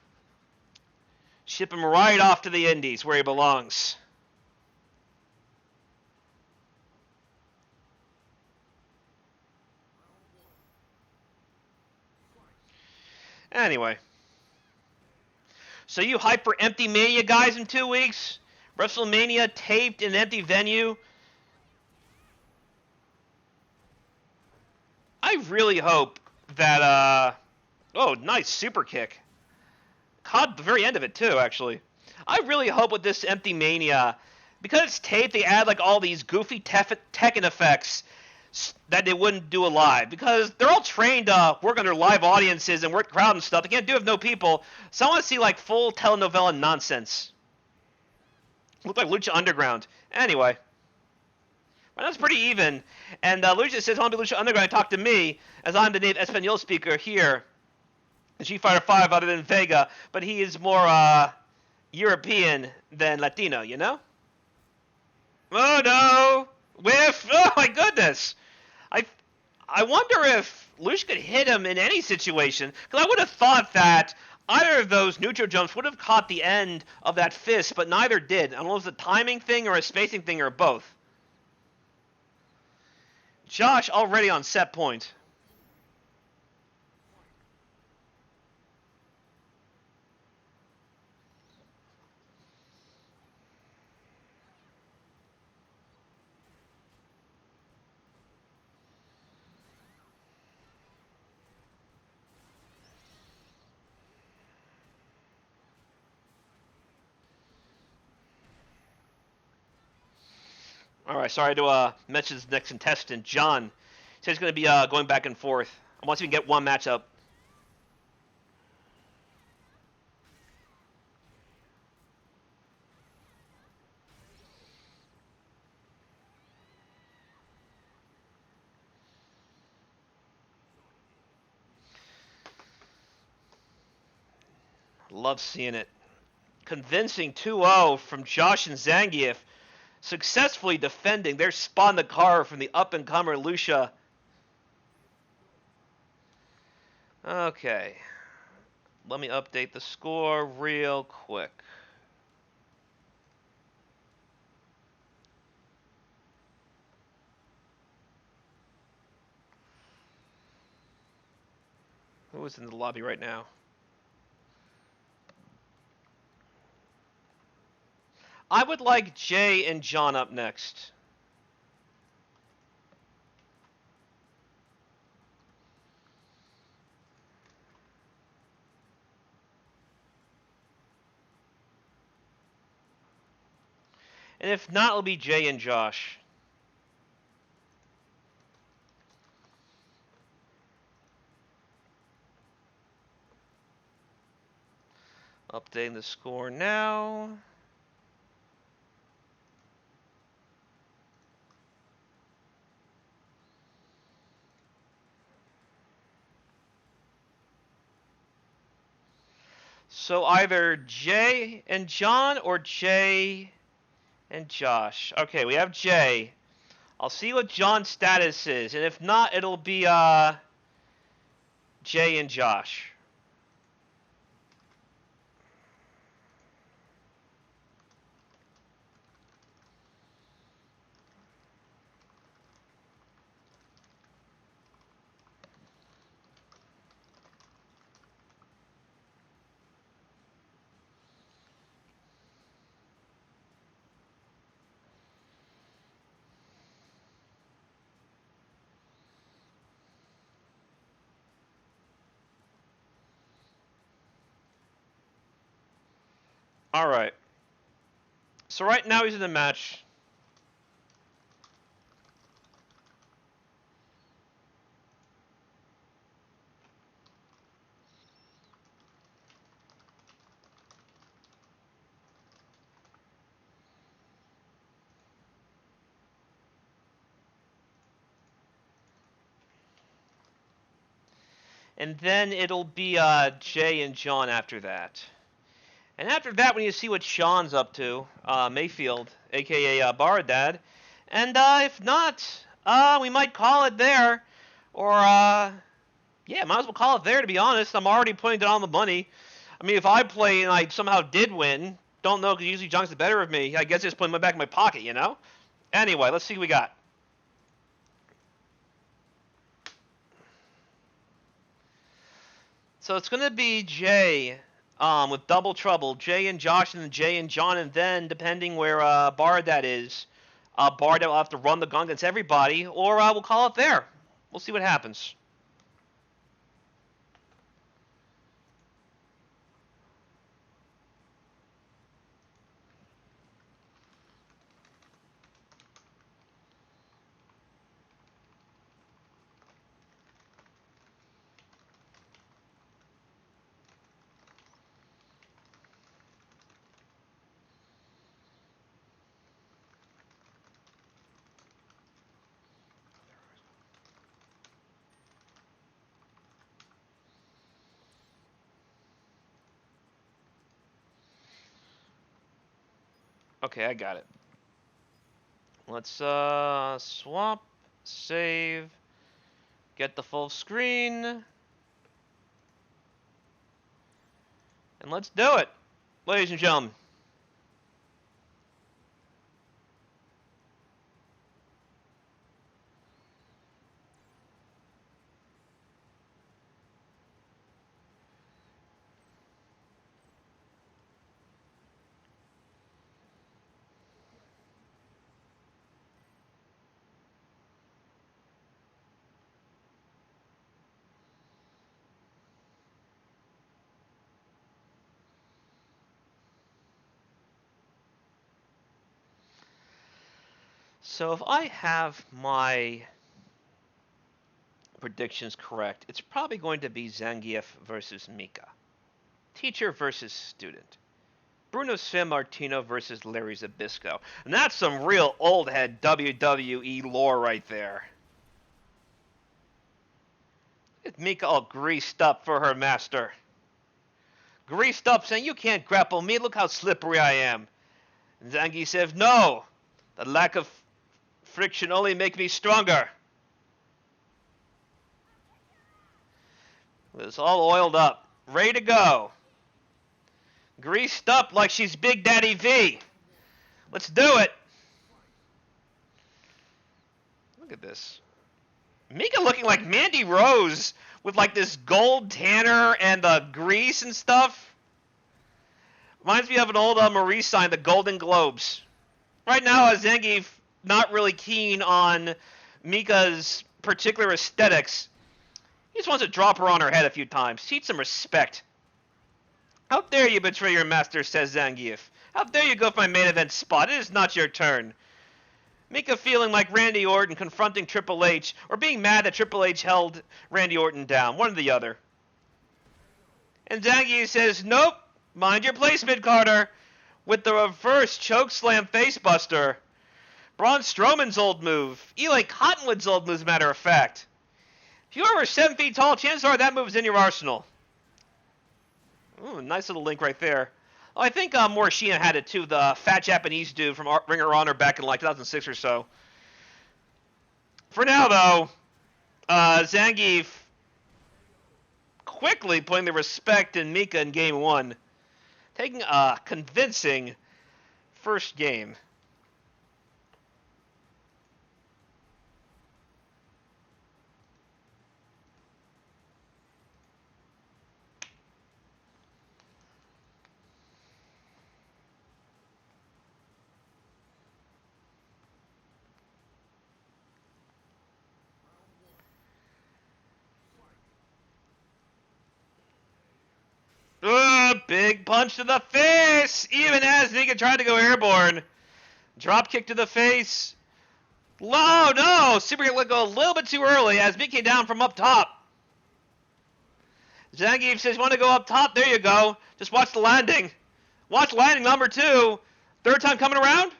Ship him right off to the Indies, where he belongs. Anyway. So you hype for Empty Mania, guys, in 2 weeks? WrestleMania taped in an empty venue? I really hope that, oh, nice super kick. Caught the very end of it, too, actually. I really hope with this Empty Mania, because it's taped, they add, like, all these goofy Tekken effects that they wouldn't do live, because they're all trained to work under live audiences and work crowd and stuff. They can't do it with no people. So I want to see like full telenovela nonsense. Look like Lucha Underground. Anyway, well, that's pretty even. And Lucha says, "I want to be Lucha Underground." Talk to me, as I'm the native Espanol speaker here in Street Fighter 5, other than Vega, but he is more European than Latino, you know? Oh no! Whiff! Oh my goodness! I wonder if Lucia could hit him in any situation, because I would have thought that either of those neutral jumps would have caught the end of that fist, but neither did. I don't know if it's a timing thing or a spacing thing or both. Josh already on set point. All right, sorry to mention his next contestant, John. He says he's going to be going back and forth. I want to get one matchup. Love seeing it. Convincing 2-0 from Josh and Zangief. successfully defending. They're spun the car from the up-and-comer Lucia. Okay. Let me update the score real quick. Who is in the lobby right now? I would like Jay and John up next. And if not, it'll be Jay and Josh. Updating the score now. So either Jay and John or Jay and Josh. Okay, we have Jay. I'll see what John's status is, and if not, it'll be Jay and Josh. All right. So right now he's in the match. And then it'll be Jay and John after that. And after that, we need to see what Sean's up to, Mayfield, a.k.a. Baradad. And if not, we might call it there. Or, yeah, might as well call it there, to be honest. I'm already putting down the money. I mean, if I play and I somehow did win, don't know, because usually John's the better of me. I guess just putting my back in my pocket, you know? Anyway, let's see what we got. So it's going to be Jay with Double Trouble. Jay and Josh, and then Jay and John, and then, depending where Baradad is, Baradad will have to run the gun against everybody, or we'll call it there. We'll see what happens. Okay, I got it. Let's swap, save, get the full screen, and let's do it, ladies and gentlemen. So if I have my predictions correct, it's probably going to be Zangief versus Mika. Teacher versus student. Bruno Sammartino versus Larry Zbyszko. And that's some real old head WWE lore right there. It's Mika all greased up for her master. Greased up saying, "You can't grapple me, look how slippery I am." And Zangief says, "No, The lack of friction only makes me stronger. It's all oiled up, ready to go. Greased up like she's Big Daddy V. Let's do it. Look at this. Mika looking like Mandy Rose with like this gold tanner and the grease and stuff. Reminds me of an old Maurice sign, the Golden Globes. Right now, Zangief not really keen on Mika's particular aesthetics. He just wants to drop her on her head a few times. Teach some respect. How dare you betray your master, says Zangief. How dare you go for my main event spot? It is not your turn. Mika feeling like Randy Orton confronting Triple H, or being mad that Triple H held Randy Orton down. One or the other. And Zangief says, nope, mind your placement, Carter. With the reverse chokeslam facebuster. Braun Strowman's old move. Eli Cottonwood's old move, as a matter of fact. If you're over 7 feet tall, chances are that move's in your arsenal. Ooh, nice little link right there. Oh, I think Morishina had it too, the fat Japanese dude from Ring of Honor back in like 2006 or so. For now, though, Zangief quickly putting the respect in Mika in Game 1. Taking a convincing first game. Big punch to the face! Even as Mika tried to go airborne. Drop kick to the face. Oh, no! Super kick let go a little bit too early as Mika came down from up top. Zangief says, want to go up top? There you go. Just watch the landing. Watch landing number 2. Third time coming around?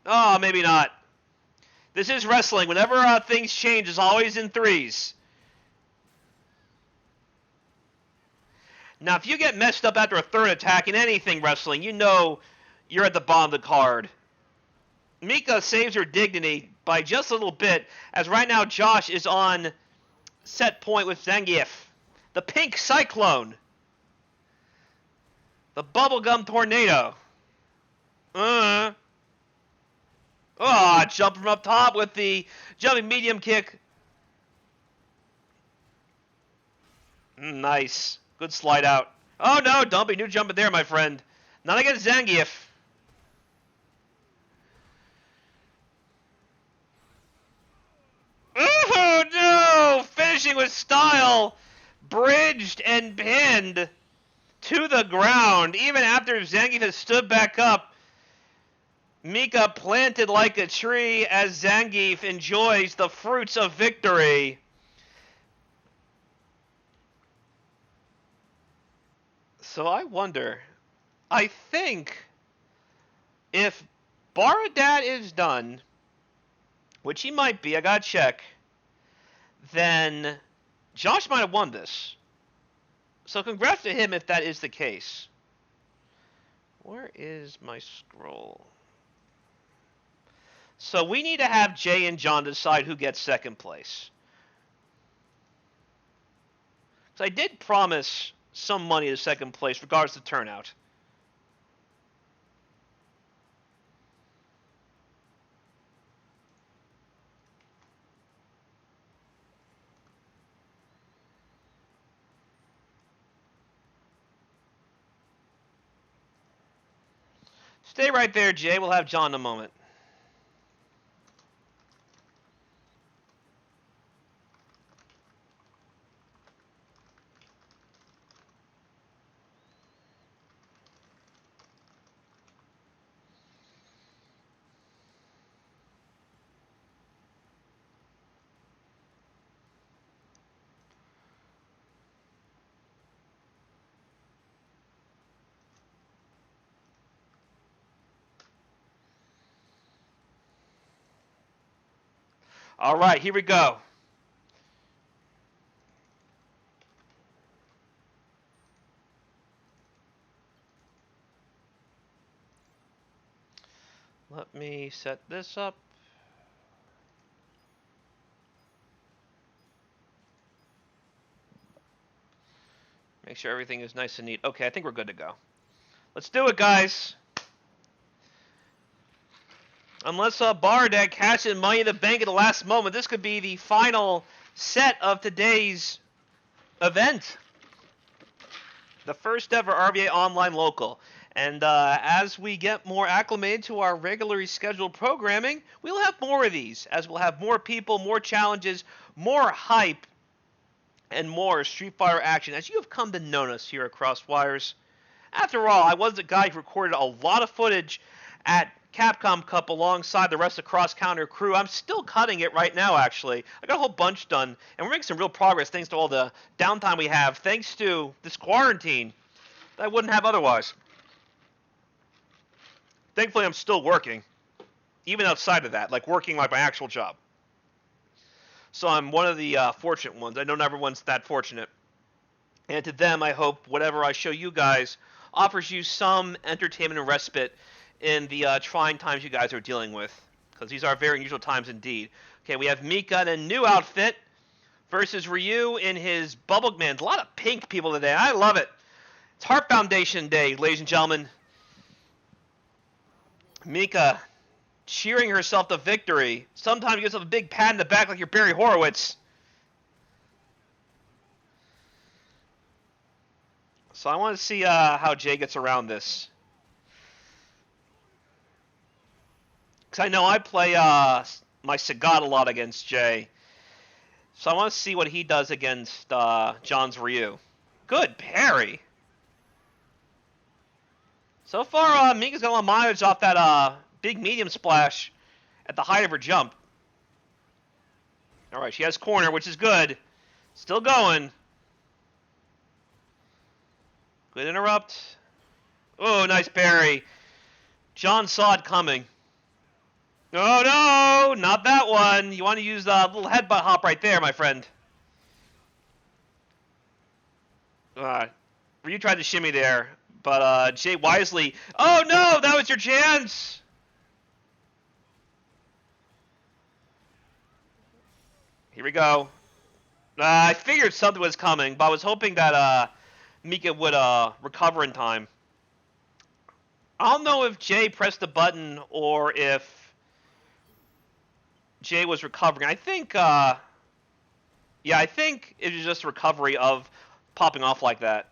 Oh, maybe not. This is wrestling. Whenever things change, it's always in threes. Now, if you get messed up after a third attack in anything wrestling, you know you're at the bottom of the card. Mika saves her dignity by just a little bit, as right now Josh is on set point with Zangief. The pink cyclone. The bubblegum tornado. Jump from up top with the jumping medium kick. Nice. Good slide out. Oh no, don't be new jumping there, my friend. Not against Zangief. Oh no! Finishing with style. Bridged and pinned to the ground. Even after Zangief has stood back up, Mika planted like a tree as Zangief enjoys the fruits of victory. So I wonder, I think if Baradat is done, which he might be, I gotta check, then Josh might have won this. So congrats to him if that is the case. Where is my scroll? So we need to have Jay and John decide who gets second place. So I did promise some money to second place, regardless of turnout. Stay right there, Jay. We'll have John in a moment. All right, here we go. Let Let me set this up. Make sure everything is nice and neat. Okay, I think we're good to go. Let's do it, guys. Unless Bardek cashes Money in the Bank at the last moment, this could be the final set of today's event. The first ever RVA Online Local. And as we get more acclimated to our regularly scheduled programming, we'll have more of these, as we'll have more people, more challenges, more hype, and more Street Fighter action, as you have come to know us here at Crosswires. After all, I was the guy who recorded a lot of footage at Capcom Cup alongside the rest of the Cross Counter crew. I'm still cutting it right now, actually. I got a whole bunch done, and we're making some real progress thanks to all the downtime we have, thanks to this quarantine that I wouldn't have otherwise. Thankfully, I'm still working, even outside of that, like working like my actual job. So I'm one of the fortunate ones. I know not everyone's that fortunate. And to them, I hope whatever I show you guys offers you some entertainment and respite in the trying times you guys are dealing with. Because these are very unusual times indeed. Okay, we have Mika in a new outfit versus Ryu in his Bubble Man. A lot of pink people today. I love it. It's Heart Foundation Day, ladies and gentlemen. Mika cheering herself to victory. Sometimes you get yourself a big pat in the back like you're Barry Horowitz. So I want to see how Jay gets around this. Because I know I play my Sagat a lot against Jay. So I want to see what he does against John's Ryu. Good parry. So far, Mika's got a lot of mileage off that big medium splash at the height of her jump. Alright, she has corner, which is good. Still going. Good interrupt. Oh, nice parry. John saw it coming. Oh, no! Not that one. You want to use the little headbutt hop right there, my friend. Ryu tried to shimmy there, but Jay wisely... Oh, no! That was your chance! Here we go. I figured something was coming, but I was hoping that Mika would recover in time. I don't know if Jay pressed the button or if Jay was recovering. I think, yeah, I think it was just a recovery of popping off like that.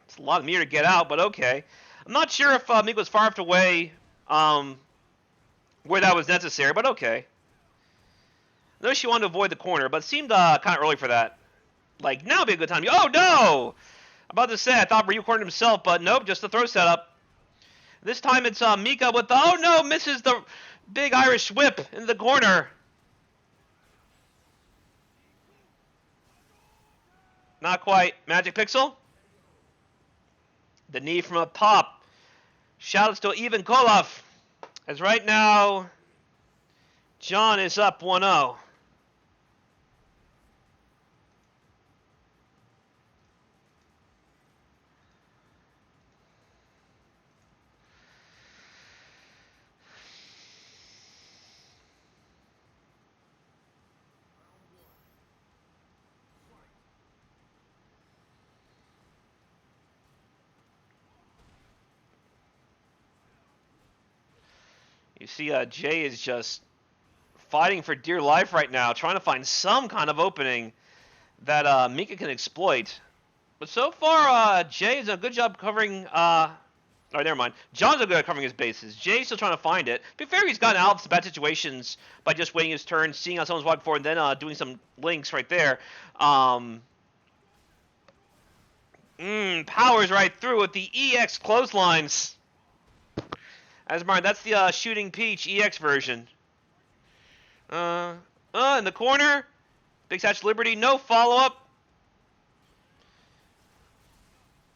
It's a lot of meter to get out, but okay. I'm not sure if Mika was far enough away where that was necessary, but okay. I know she wanted to avoid the corner, but it seemed kind of early for that. Like, now would be a good time. Oh, no! I'm about to say, I thought Ryu cornered himself, but nope, just the throw setup. This time it's Mika with the... Oh, no! Misses the big Irish whip in the corner. Not quite. Magic Pixel. The knee from up top. Shoutouts to Ivan Koloff. As right now, John is up 1-0. You see, Jay is just fighting for dear life right now, trying to find some kind of opening that Mika can exploit. But so far, Jay has done a good job covering... oh, never mind. John's a good at covering his bases. Jay's still trying to find it. To be fair, he's gotten out of some bad situations by just waiting his turn, seeing how someone's walking forward, and then doing some links right there. Powers right through with the EX clotheslines. As Martin, that's the Shooting Peach EX version. In the corner. Big Satch Liberty, no follow-up.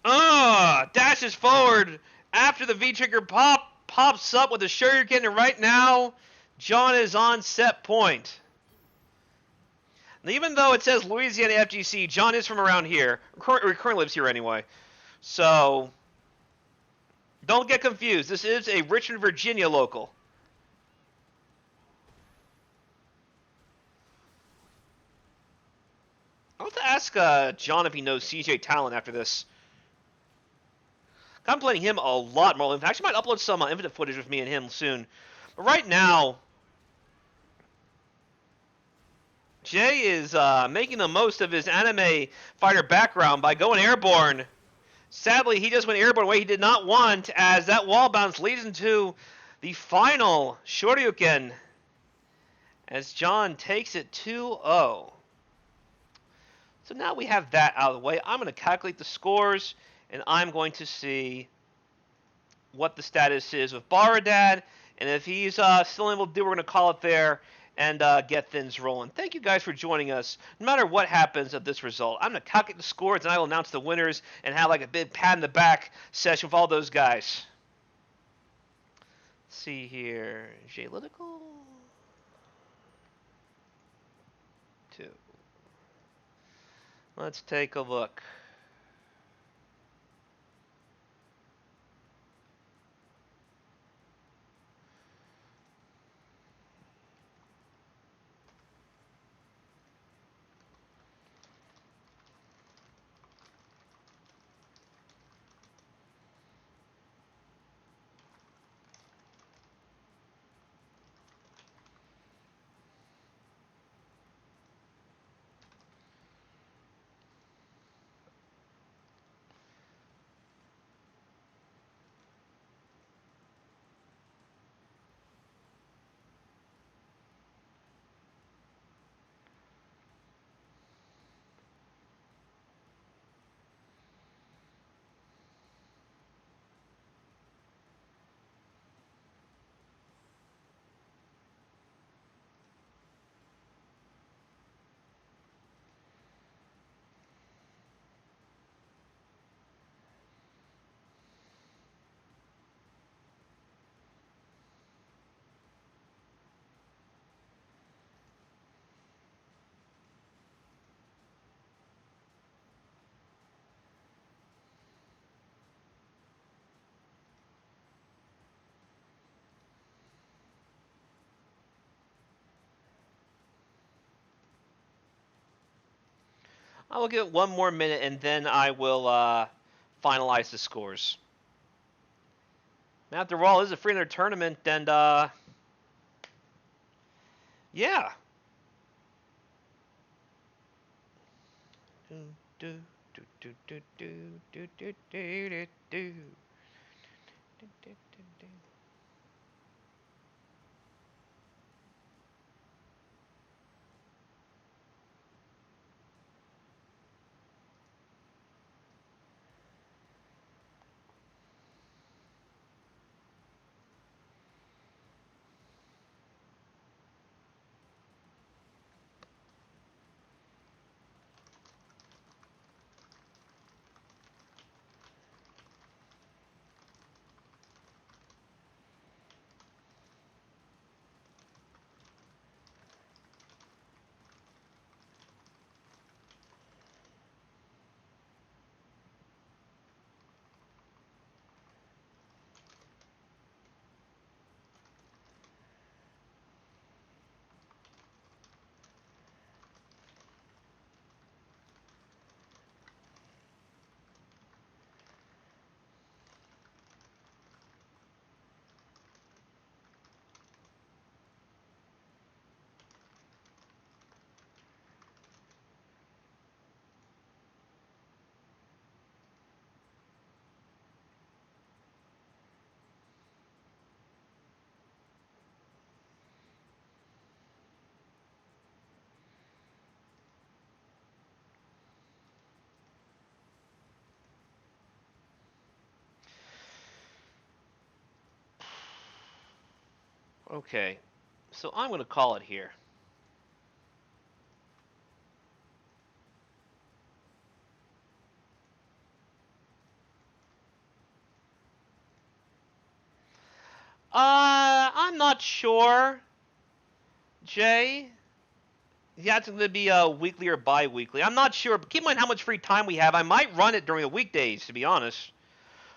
Dashes forward after the V-trigger pops up with a Shuriken, and right now, John is on set point. And even though it says Louisiana FGC, John is from around here. Currently lives here anyway. So... Don't get confused. This is a Richmond, Virginia local. I'll have to ask John if he knows CJ Talon after this. I'm playing him a lot more. In fact, actually might upload some Infinite footage with me and him soon. But right now, Jay is making the most of his anime fighter background by going airborne. Sadly, he just went airborne way he did not want, as that wall bounce leads into the final Shoryuken, as John takes it 2-0. So now we have that out of the way. I'm going to calculate the scores, and I'm going to see what the status is with Baradad, and if he's still able to do, we're going to call it there and get things rolling. Thank you guys for joining us. No matter what happens of this result, I'm going to calculate the scores, and I will announce the winners and have like a big pat in the back session with all those guys. Let's see here. J-Lytical. 2. Let's take a look. I will give it one more minute, and then I will finalize the scores. After all, this is a 300 tournament, and yeah. Okay, so I'm going to call it here. I'm not sure, Jay. Yeah, it's going to be weekly or bi-weekly. I'm not sure, but keep in mind how much free time we have. I might run it during the weekdays, to be honest.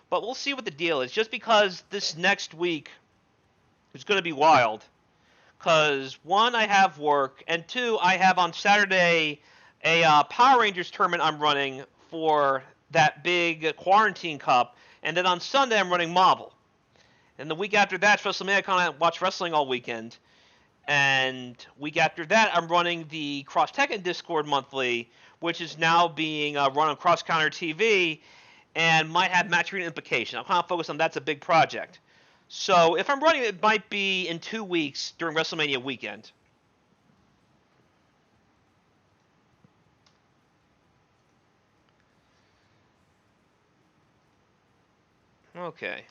But we'll see what the deal is. Just because this next week is going to be wild. Because, one, I have work, and two, I have on Saturday a Power Rangers tournament I'm running for that big quarantine cup, and then on Sunday I'm running Marvel. And the week after that's WrestleMania. I kind of watch wrestling all weekend. And week after that, I'm running the Cross Tekken Discord monthly, which is now being run on Cross Counter TV, and might have match arena implication. I'm kind of focused on that's a big project. So if I'm running it, might be in 2 weeks during WrestleMania weekend. Okay.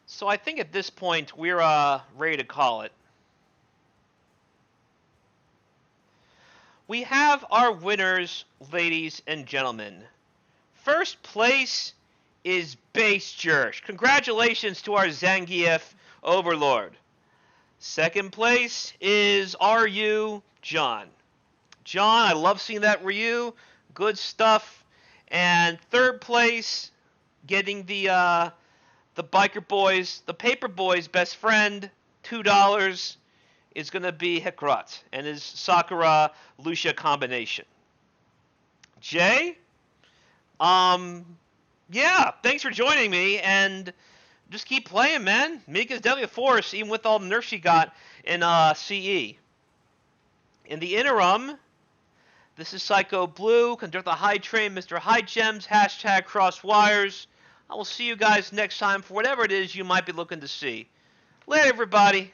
So I think at this point we're ready to call it. We have our winners, ladies and gentlemen. First place is Base Jersh. Congratulations to our Zangief Overlord. Second place is Ryu John. John, I love seeing that Ryu. Good stuff. And third place, getting the Biker Boys, the Paper Boys' best friend, $2, is going to be Hikrat and his Sakura Lucia combination. Jay, yeah, thanks for joining me, and just keep playing, man. Mika's definitely a force, even with all the nerfs she got in CE. In the interim, this is Psycho Blue, conduct the High Train, Mr. High Gems, hashtag Crosswires. I will see you guys next time for whatever it is you might be looking to see. Later, everybody.